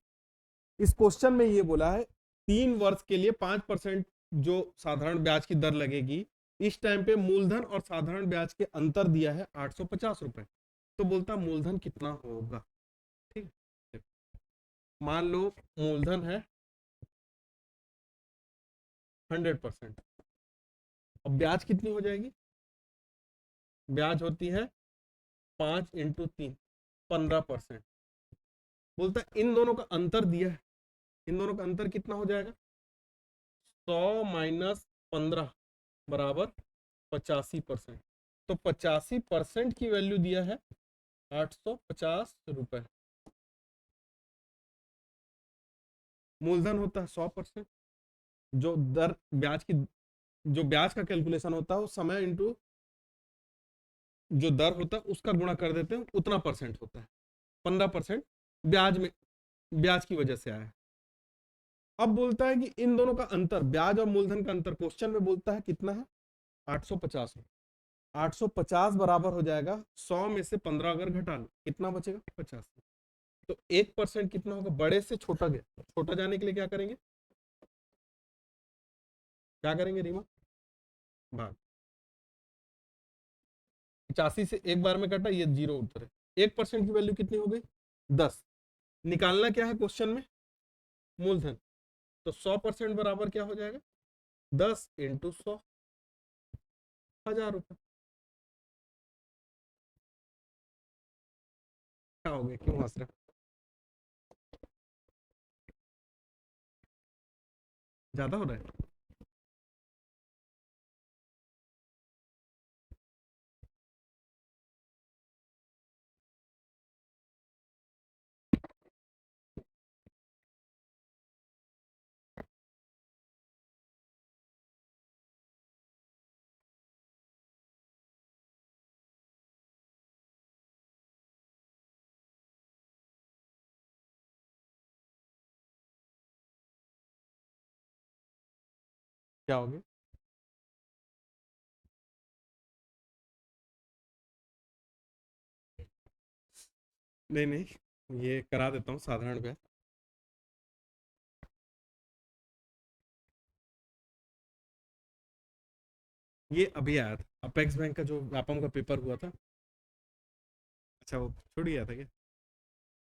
इस क्वेश्चन में ये बोला है 3 वर्ष के लिए 5% जो साधारण ब्याज की दर लगेगी। इस टाइम पे मूलधन और साधारण ब्याज के अंतर दिया है 850 रुपए। तो बोलता मूलधन कितना होगा, ठीक है। मान लो मूलधन है 100%। अब ब्याज कितनी हो जाएगी? ब्याज होती है 5 × 3, 15%। बोलता है इन दोनों का अंतर दिया है, इन दोनों का अंतर कितना हो जाएगा? 100 - 15 बराबर 85%। तो 85% की वैल्यू दिया है 850 रुपए। मूलधन होता है 100%। जो दर ब्याज की, जो ब्याज का कैलकुलेशन होता है वो समय इंटू जो दर होता है उसका गुणा कर देते हैं, उतना परसेंट होता है। 15% ब्याज में, ब्याज की वजह से आया है। अब बोलता है कि इन दोनों का अंतर, ब्याज और मूलधन का अंतर, क्वेश्चन में बोलता है कितना है? 850। 850 बराबर हो जाएगा 100 में से 15 अगर घटा लो, कितना बचेगा? 50। तो 1% कितना होगा? बड़े से छोटा गया, छोटा जाने के लिए क्या करेंगे? क्या करेंगे रीमा? भाग। 85 से एक बार में कटा, ये जीरो उत्तर है। 1% की वैल्यू कितनी हो गई? 10। निकालना क्या है क्वेश्चन में? मूलधन। तो 100% बराबर क्या हो जाएगा? 10 × 100, 1000 रुपए। क्या हो गया, क्यों हंस रहे? ज्यादा हो रहा है? क्या हो गया? नहीं नहीं, ये करा देता हूँ साधारण ब्याज। ये अभी आया था अपेक्स बैंक का जो व्यापम का पेपर हुआ था। अच्छा वो छूट गया था क्या?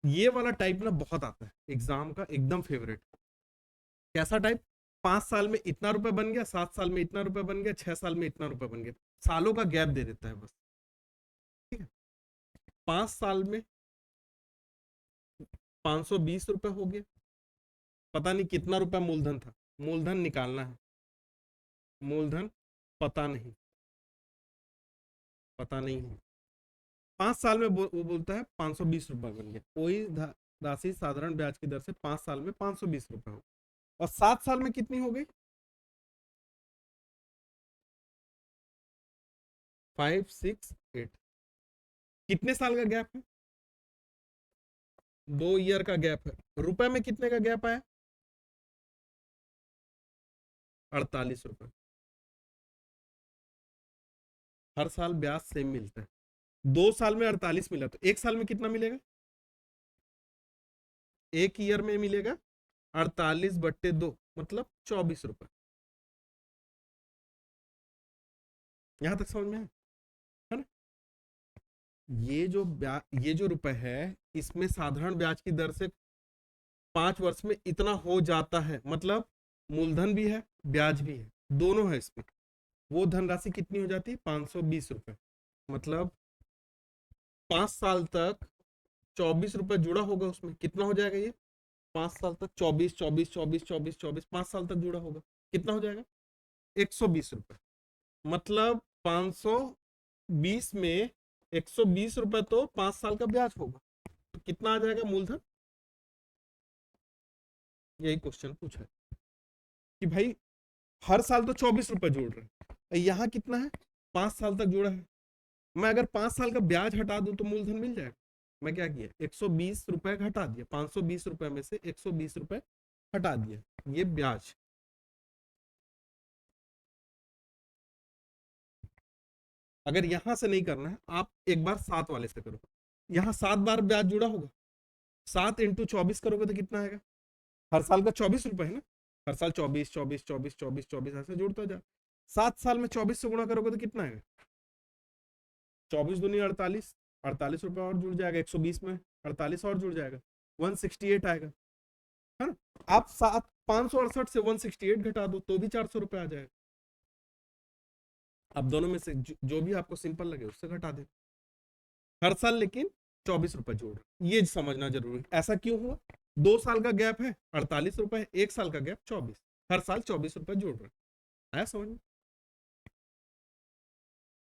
ये वाला टाइप ना बहुत आता है एग्जाम का, एकदम फेवरेट। कैसा टाइप? 5 साल में इतना रुपए बन गया, 7 साल में इतना रुपए बन गया, 6 साल में इतना रुपए बन गया। सालों का गैप दे देता है बस। ठीक है। 5 साल में 520 रुपए हो गया। पता नहीं कितना रुपया मूलधन था, मूलधन निकालना है। मूलधन पता नहीं, पता नहीं है। 5 साल में वो बोलता है 520 रुपए बन गया। कोई राशि साधारण ब्याज की दर से 5 साल में 520 रुपए हो, और 7 साल में कितनी हो गई? 5 6 8। कितने साल का गैप है? 2 ईयर का गैप है। रुपए में कितने का गैप आया? 48 रुपए। हर साल ब्याज सेम मिलता है। 2 साल में 48 मिला, तो 1 साल में कितना मिलेगा? 1 ईयर में मिलेगा 48/2, मतलब 24 रुपए। यहां तक समझ में है ना? ये जो रुपए है, इसमें साधारण ब्याज की दर से 5 वर्ष में इतना हो जाता है, मतलब मूलधन भी है ब्याज भी है, दोनों है इसमें। वो धनराशि कितनी हो जाती है? 520 रुपए। मतलब 5 साल तक 24 रुपए जुड़ा होगा उसमें। कितना हो जाएगा ये? 5 साल तक 24 24 24 24 24, 5 साल तक जुड़ा होगा। कितना हो जाएगा? 120 रुपए। मतलब 520 में 120 रुपए तो 5 साल का ब्याज होगा। तो कितना आ जाएगा मूलधन? यही क्वेश्चन पूछा है कि भाई हर साल तो 24 रुपए जोड़ रहे हैं, यहाँ कितना है? 5 साल तक जुड़ा है। मैं अगर 5 साल का ब्याज हटा दूं तो मूलधन मिल जाएगा। मैं क्या किया? 120 रुपए हटा दिया, 520 रुपए में से 120 रुपए हटा दिया, ये ब्याज। अगर यहां से नहीं करना है, आप एक बार 7 वाले से करो। यहाँ 7 बार ब्याज जुड़ा होगा, 7 × 24 करोगे तो कितना आएगा? हर साल का 24 रुपए है ना, हर साल 24 24 24 24 24 ऐसे जुड़ता जा। 7 साल में 24 से गुणा करोगे तो कितना आएगा? 24 दूनी 48, 48 रुपए और जुड़ जाएगा। 120 में 48 और जुड़ जाएगा, 168 आएगा, है ना? आप 568 से 168 घटा दो तो भी 400 रुपए आ जाएगा। अब दोनों में से जो भी आपको सिंपल लगे उससे घटा दे। हर साल लेकिन 24 रुपए जोड़, ये समझना जरूरी। ऐसा क्यों हुआ? 2 साल का गैप है, 48 रुपए, 1 साल का गैप 24, हर साल 24 रुपए जोड़ रहे। आया समझ में?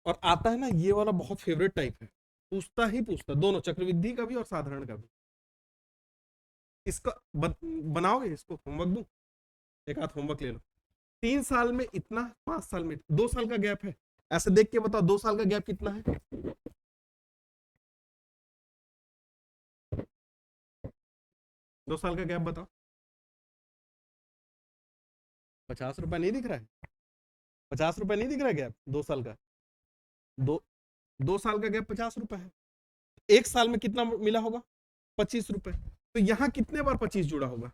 और आता है ना ये वाला, बहुत फेवरेट टाइप है, पूछता ही पूछता, दोनों चक्रवृद्धि का भी और साधारण का भी। इसका बनाओगे? इसको होमवर्क दूं? एक आध होमवर्क ले लो। 3 साल में इतना, 5 साल में, 2 साल का गैप है। ऐसे देख के बताओ 2 साल का गैप कितना है? 2 साल का गैप बताओ। 50 रुपए नहीं दिख रहा है? 50 रुपए नहीं दिख रहा है गैप 2 साल का? दो 2 साल का गैप 50 रुपए है। 1 साल में कितना मिला होगा? 25 रुपए। तो यहाँ कितने बार 25 जुड़ा होगा?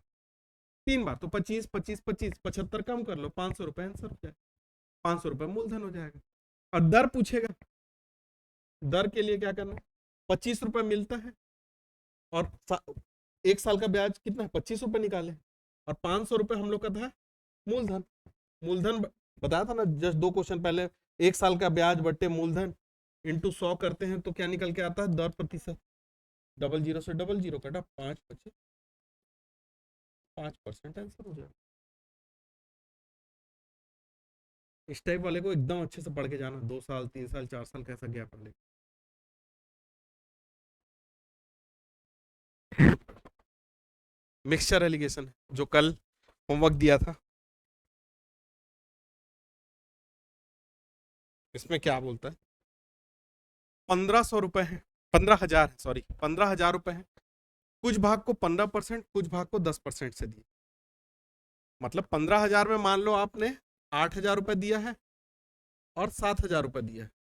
3 बार। तो 25 25 25 75 कम कर लो, 500 रुपए आंसर हो जाएगा। 500 रुपए मूलधन हो जाएगा। और दर पूछेगा, दर के लिए क्या करना? 25 रुपए मिलता है, और 1 साल का ब्याज कितना है? 25 रुपए निकाले, और 500 रुपए हम लोग का था मूलधन। मूलधन बताया था ना जस्ट 2 क्वेश्चन पहले। 1 साल का ब्याज बट्टे मूलधन इंटू 100 करते हैं तो क्या निकल के आता है? दर प्रतिशत। डबल जीरो से डबल जीरो कटा, 5 बचे 5% आंसर हो जाएगा। इस टाइप वाले को एकदम अच्छे से पढ़ के जाना, 2 साल 3 साल 4 साल कैसा गया पढ़ ले। मिक्सचर एलिगेशन जो कल होमवर्क दिया था, इसमें क्या बोलता है? 1500 रुपए है, 15,000 है, सॉरी 15,000 रुपए है। कुछ भाग को 15%, कुछ भाग को 10% से दिए। मतलब 15,000 में मान लो आपने 8,000 रुपए दिया है और 7,000 रुपए दिया है।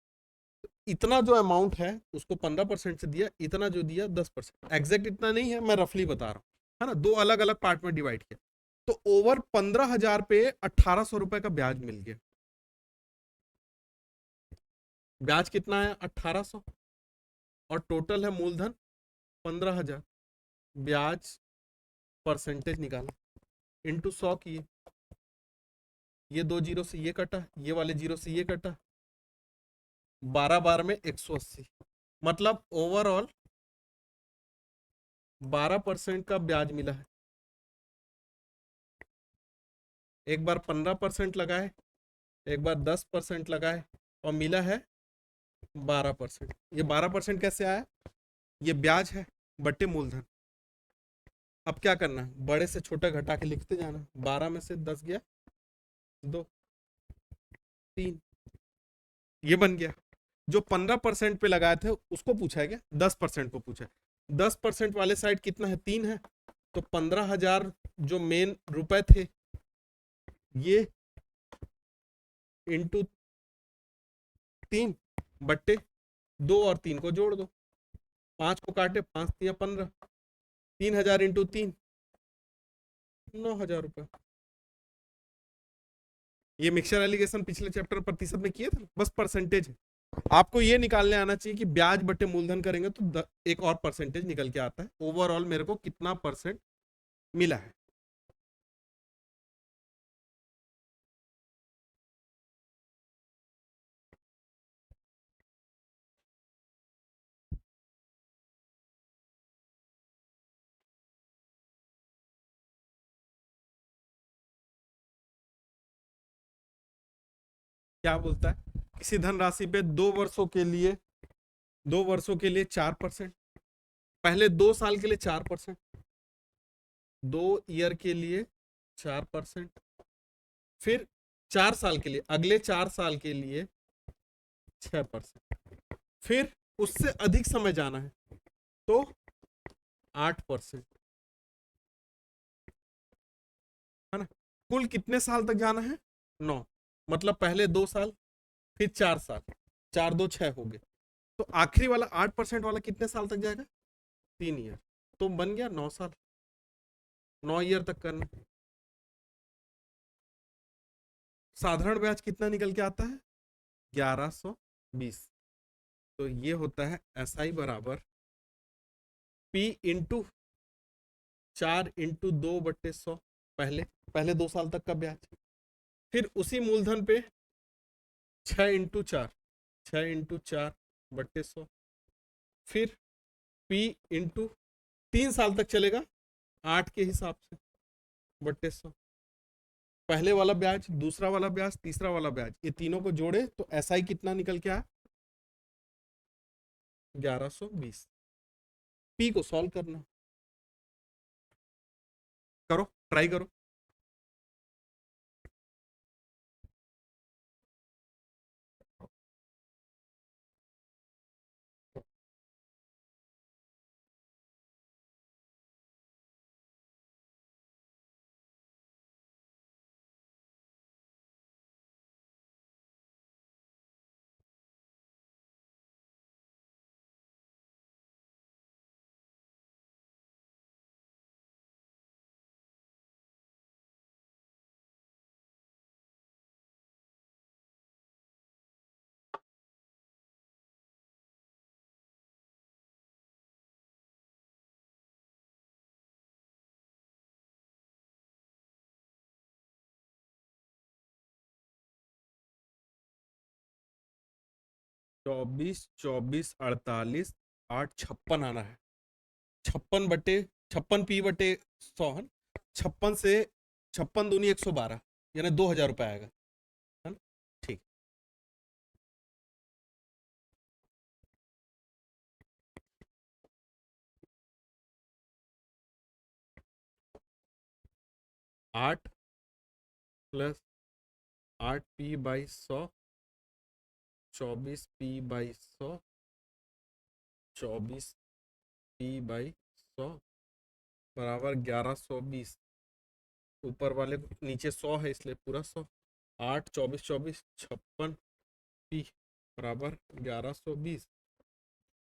इतना जो अमाउंट है उसको 15% से दिया, इतना जो दिया 10%, एग्जैक्ट इतना नहीं है, मैं रफली बता रहा हूँ, है ना, दो अलग अलग पार्ट में डिवाइड किया, तो ओवर 15,000 पे 1,800 रुपए का ब्याज मिल गया। ब्याज कितना है? 1,800, और टोटल है मूलधन 15,000। ब्याज परसेंटेज निकाला, इंटू 100 किए, ये 2 जीरो से ये कटा, ये वाले जीरो से ये कटा, 12 बार में 180, मतलब ओवरऑल 12% का ब्याज मिला है। एक बार 15% लगाए, एक बार 10% लगाए, और मिला है 12%। ये 12% कैसे आया? ये ब्याज है बटे मूलधन। अब क्या करना है? बड़े से छोटा घटा के लिखते जाना। 12 में से 10 गया 2, 3, ये बन गया। जो 15% पे लगाए थे उसको पूछा है क्या? 10% को पूछा है। 10% वाले साइड कितना है? 3 है, तो 15,000 जो मेन रुपए थे ये इंटू 3 बट्टे 2, और 3 को जोड़ दो, 5 को काटे, 5 या 15, 3,000 इंटू 3, 9,000 रुपये। ये मिक्सचर एलिगेशन पिछले चैप्टर प्रतिशत में किए थे, बस परसेंटेज है। आपको ये निकालने आना चाहिए कि ब्याज बटे मूलधन करेंगे तो एक और परसेंटेज निकल के आता है, ओवरऑल मेरे को कितना परसेंट मिला है। क्या बोलता है? किसी धनराशि पे 2 वर्षों के लिए, 2 वर्षों के लिए 4%, पहले 2 साल के लिए 4%, 2 ईयर के लिए 4%, फिर 4 साल के लिए, अगले 4 साल के लिए 6%, फिर उससे अधिक समय जाना है तो 8%, है ना। कुल कितने साल तक जाना है? 9, मतलब पहले 2 साल, फिर 4 साल, 4 2 6 हो गए, तो आखिरी वाला 8% वाला कितने साल तक जाएगा? 3 ईयर, तो बन गया 9 साल, 9 ईयर तक करना। साधारण ब्याज कितना निकल के आता है? 1120। तो ये होता है SI बराबर P इंटू 4 इंटू 2/100, पहले पहले 2 साल तक का ब्याज, फिर उसी मूलधन पे 6 इंटू 4, 6 इंटू 4/100, फिर P इंटू 3 साल तक चलेगा 8 के हिसाब से बट्टे 100, पहले वाला ब्याज, दूसरा वाला ब्याज, तीसरा वाला ब्याज, ये तीनों को जोड़े तो SI कितना निकल के आया? 1120। P को सॉल्व करना, करो, ट्राई करो। चौबीस, 24, 48, 8, 56 आना है। 56/56 P/100 है। 56 से 56 दूनी 112, यानी 2,000 रुपये आएगा, है ना। ठीक, 8 + 8P/100, 24P/100, 24P/100 बराबर 1120। ऊपर वाले नीचे 100 है इसलिए पूरा 100। 8 24 24 56 P बराबर 1120,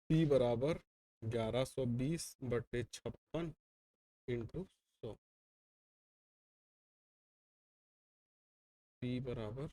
पी बराबर 1120/56 इंटू 100, पी बराबर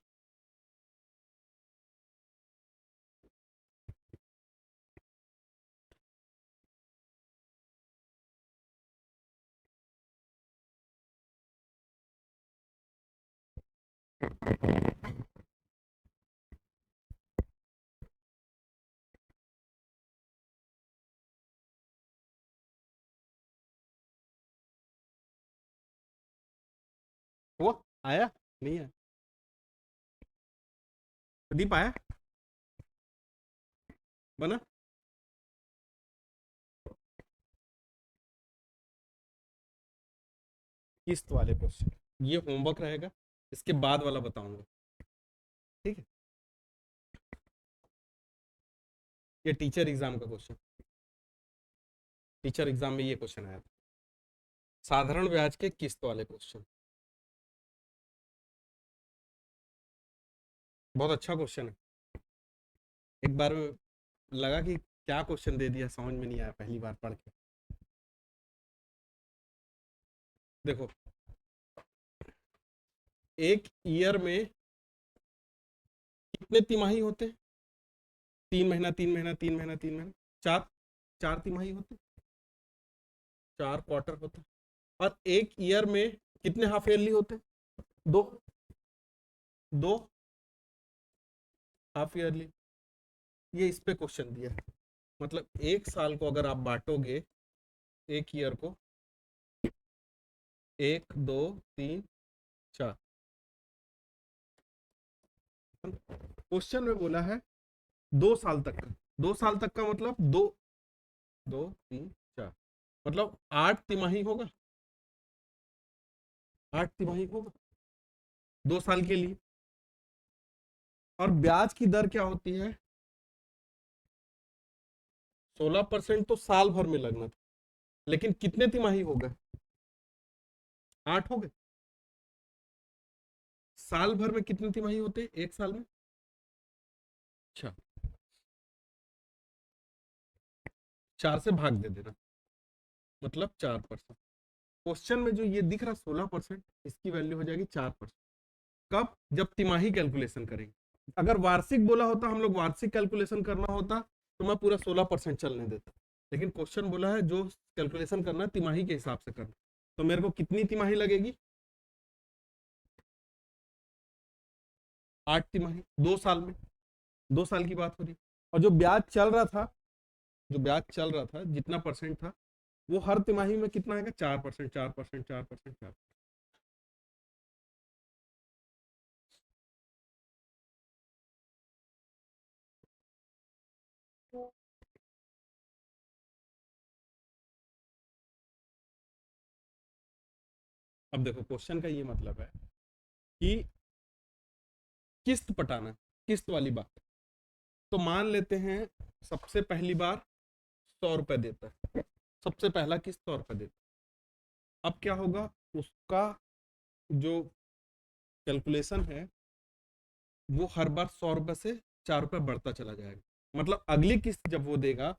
वो आया नहीं है? प्रदीप आया? बना? किस्त वाले क्वेश्चन, ये होमवर्क रहेगा, इसके बाद वाला बताऊंगा, ठीक है? ये टीचर एग्जाम का क्वेश्चन, टीचर एग्जाम में ये क्वेश्चन आया था, साधारण ब्याज के किस्त वाले क्वेश्चन। बहुत अच्छा क्वेश्चन है। एक बार लगा कि क्या क्वेश्चन दे दिया, समझ में नहीं आया पहली बार पढ़ के। देखो, एक ईयर में कितने तिमाही होते हैं? 3 महीना, 3 महीना, 3 महीना, 3 महीना, चार, 4 तिमाही होते हैं, 4 क्वार्टर होते हैं। और एक ईयर में कितने हाफ ईयरली होते हैं? दो, दो हाफ ईयरली। ये इस पे क्वेश्चन दिया है, मतलब एक साल को अगर आप बांटोगे, एक ईयर को 1 2 3 4, क्वेश्चन में बोला है 2 साल तक का, 2 साल तक का मतलब 2 2 3 4, मतलब 8 तिमाही होगा, 8 तिमाही होगा 2 साल के लिए। और ब्याज की दर क्या होती है? 16% तो साल भर में लगना था, लेकिन कितने तिमाही हो गए? 8 हो गए। साल भर में कितने तिमाही होते हैं एक साल में? अच्छा, 4 से भाग दे देना, मतलब 4%। क्वेश्चन में जो ये दिख रहा 16%, इसकी वैल्यू हो जाएगी 4%। कब? जब तिमाही कैलकुलेशन करेंगे। अगर वार्षिक बोला होता, हम लोग वार्षिक कैलकुलेशन करना होता, तो मैं पूरा 16% चलने देता, लेकिन क्वेश्चन बोला है जो कैलकुलेशन करना है तिमाही के हिसाब से करना, तो मेरे को कितनी तिमाही लगेगी? 8 तिमाही, 2 साल में, 2 साल की बात हो रही। और जो ब्याज चल रहा था, जो ब्याज चल रहा था जितना परसेंट था, वो हर तिमाही में कितना आएगा? 4%, 4%, 4%, 4। अब देखो, क्वेश्चन का ये मतलब है कि किस्त पटाना, किस्त वाली बात। तो मान लेते हैं सबसे पहली बार 100 रुपए देता है, सबसे पहला किस्त 100 रुपए देता है। अब क्या होगा? उसका जो कैलकुलेशन है वो हर बार 100 रुपए से 4 रुपए बढ़ता चला जाएगा, मतलब अगली किस्त जब वो देगा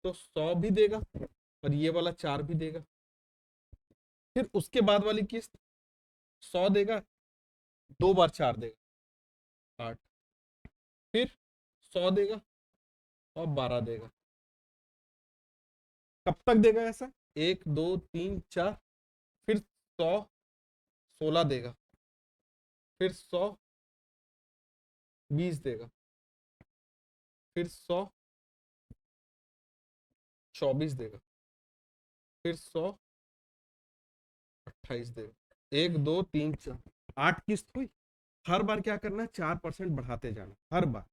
तो 100 भी देगा और ये वाला 4 भी देगा। फिर उसके बाद वाली किस्त 100 देगा, 2 बार 4 देगा, 8, फिर 100 देगा और 12 देगा। कब तक देगा ऐसा? 1 2 3 4, फिर 100 16 देगा, फिर 100 20 देगा, फिर 100 24 देगा, फिर 100 28 देगा। 1 2 3 4, 8 किस्त हुई। हर बार क्या करना है? 4% बढ़ाते जाना, हर बार।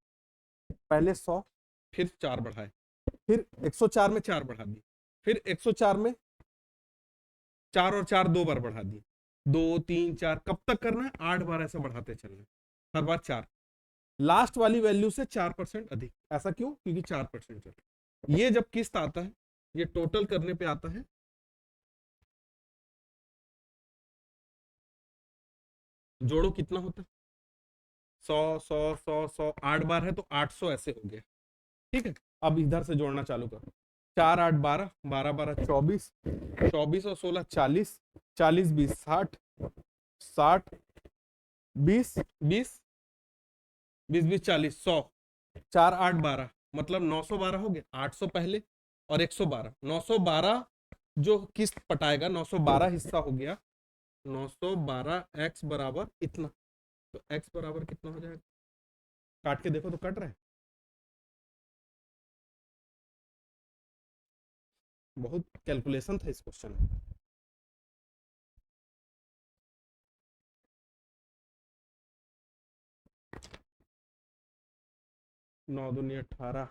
पहले 100, फिर 4 बढ़ाए, फिर 104 में 4 बढ़ा दिए, फिर 104 में 4 और 4 2 बार बढ़ा दिए, 2 3 4, कब तक करना है? 8 बार ऐसा बढ़ाते चलना है, हर बार 4। लास्ट वाली वैल्यू से 4% अधिक। ऐसा क्यों? क्योंकि 4% चल। ये जब किस्त आता है, ये टोटल करने पे आता है, जोड़ो कितना होता है? 100 100 100 100 8 बार है तो 800 ऐसे हो गया। ठीक है, अब इधर से जोड़ना चालू करो। 4 8 12, 12 12 24, 24 और 16 40, 40 20 60, 60 20 20 20 20 40, 100, 4 8 12 मतलब 912 हो गया। 800 पहले और 112, 912 जो किस्त पटाएगा 912 हिस्सा हो गया। 912 एक्स बराबर इतना, तो एक्स बराबर कितना हो जाएगा? काट के देखो तो कट रहा है। बहुत कैलकुलेशन था इस क्वेश्चन में। 9 दूनी 18,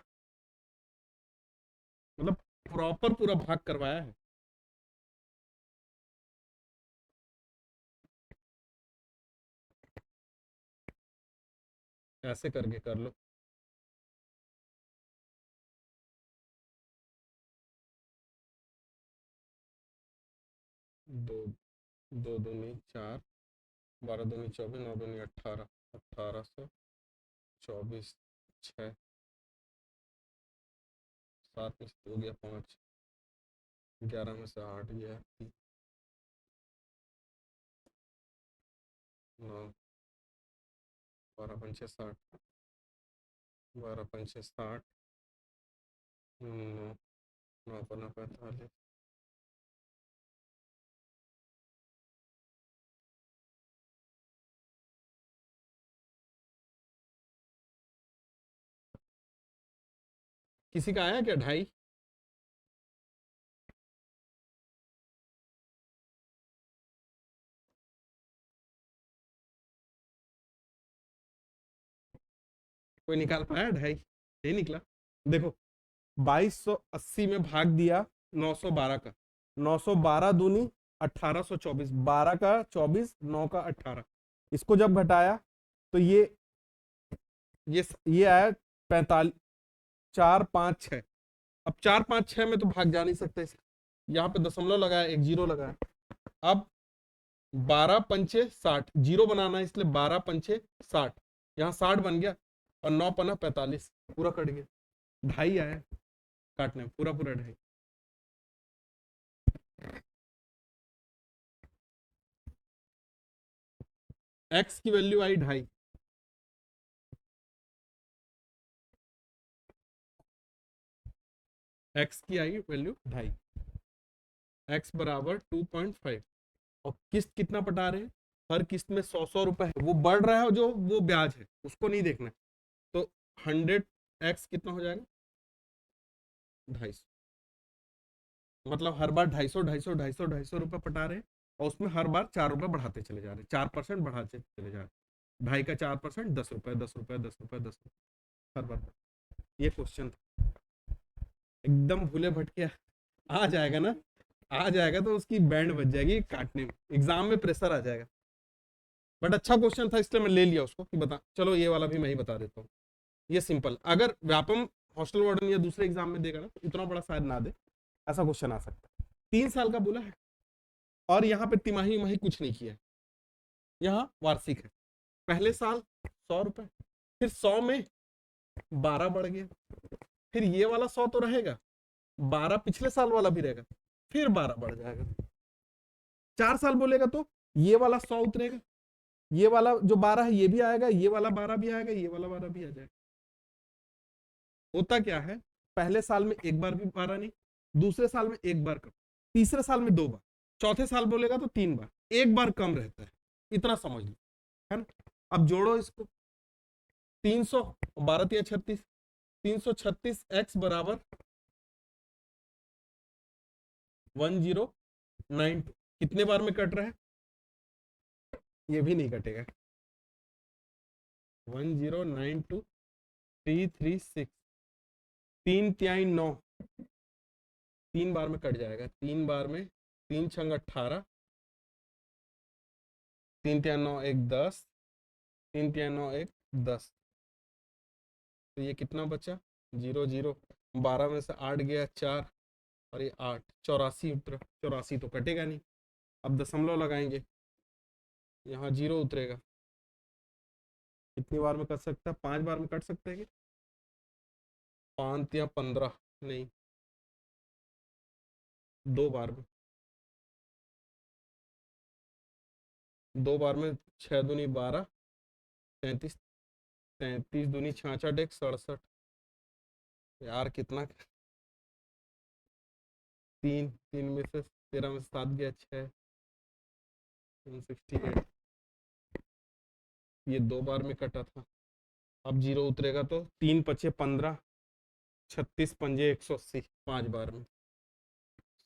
मतलब प्रॉपर पूरा भाग करवाया है। ऐसे करके कर लो। 2 2 दूनी 4, 12 दूनी 24, 9 दूनी 18, 1824, 6 7 में से 2 गया 5, 11 में से 8 गया 9, 12 पंचे 60, 12 पंचे 60, 9 9 पन्ना 45। किसी का आया क्या 2.5? कोई निकाल पाया 2.5? नहीं निकला। देखो 2280 में भाग दिया 912 का, 912 दूनी 1824, 12 का 24, 9 का 18, इसको जब घटाया तो ये आया 45, 4 5 6। अब 4 5 6 में तो भाग जा नहीं सकते इसे, यहाँ पे दशमलव लगाया, एक जीरो लगाया। अब 12 पंचे 60, जीरो बनाना है इसलिए 12 पंचे 60, यहाँ 60 बन गया और 9 पना 45, पूरा कट गया। 2.5 आया काटने में, पूरा पूरा 2.5। एक्स की वैल्यू आई 2.5, एक्स की आई वैल्यू 2.5, एक्स बराबर 2.5। और किस्त कितना पटा रहे हैं? हर किस्त में 100 100 रुपए है, वो बढ़ रहा है, जो वो ब्याज है उसको नहीं देखना है। तो 100x कितना हो जाएगा? 250, मतलब हर बार 250 250 250 250 रुपए पटा रहे हैं और उसमें हर बार 4 रुपए बढ़ाते चले जा रहे हैं, 4% बढ़ाते चले जा रहे हैं। 2.5 का 4%, 10 रुपए 10 रुपए 10 रुपए 10 रुपए हर बार। ये क्वेश्चन था, एकदम भूले भटके आ जाएगा ना, आ जाएगा तो उसकी बैंड बच जाएगी काटने में, एग्जाम में प्रेशर आ जाएगा। बट अच्छा क्वेश्चन था इसलिए मैं ले लिया उसको कि बता, चलो ये वाला भी मैं ही बता देता हूँ। ये सिंपल, अगर व्यापम हॉस्टल वार्डन या दूसरे एग्जाम में देगा ना तो इतना बड़ा शायद ना दे, ऐसा क्वेश्चन आ सकता है। 3 साल का बोला है और यहाँ पे तिमाही माही कुछ नहीं किया है, यहाँ वार्षिक है। पहले साल 100 रुपए, फिर 100 में 12 बढ़ गया, फिर ये वाला 100 तो रहेगा, 12 पिछले साल वाला भी रहेगा, फिर 12 बढ़ जाएगा। 4 साल बोलेगा तो ये वाला 100 उतरेगा, ये वाला जो 12 है ये भी आएगा, ये वाला 12 भी आएगा, ये वाला 12 भी आ जाएगा। होता क्या है, पहले साल में एक बार भी 12 नहीं, दूसरे साल में एक बार कम, तीसरे साल में 2 बार, चौथे साल बोलेगा तो 3 बार, एक बार कम रहता है, इतना समझ लो, है ना। अब जोड़ो इसको, 300, 12 3 36, 336 एक्स बराबर 1092, कितने बार में कट रहा है? ये भी नहीं कटेगा। 1092336, 3 3 9, 3 बार में कट जाएगा, 3 बार में, 3 6 18, 3 3 9 1 10, 3 3 9 1 10, तो ये कितना बचा? 0 0, 12 में से 8 गया 4 और ये 8, 84 उतरा, 84 तो कटेगा नहीं। अब दशमलव लगाएंगे, यहाँ 0 उतरेगा, कितनी बार में कट सकता है? 5 बार में कट सकते हैं कि 5 या 15? नहीं, 2 बार में। 2 बार में 6 दूनी 12, 33, 33 दूनी 66, 67। यार कितना? तीन तीन में से 13 में से 7 गया 6, 168। ये 2 बार में कटा था। अब जीरो उतरेगा तो 3 × 5 = 15, 36 × 5 = 180, 5 बार में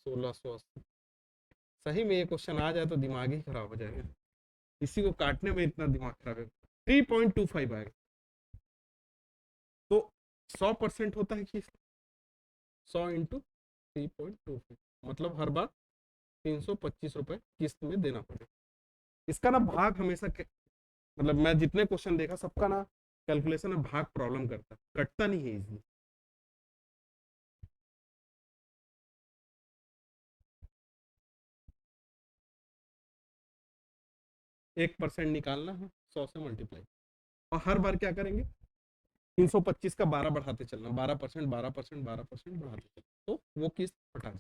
1680। सही में ये क्वेश्चन आ जाए तो दिमाग ही खराब हो जाएगा, इसी को काटने में इतना दिमाग खराब है। 3.25 आएगा। तो 100% होता है कि 100 × 3.25, मतलब हर बार 325 रुपए किस्त में देना पड़ेगा। इसका ना भाग हमेशा मतलब मैं जितने क्वेश्चन देखा सबका ना कैलकुलेशन में भाग प्रॉब्लम करता है, कटता नहीं है इजीली। 1% निकालना है 100 से मल्टीप्लाई, और हर बार क्या करेंगे? 325 का 12 बढ़ाते चलना, 12%, 12%, 12% बढ़ाते चलना, तो वो किस्त हटा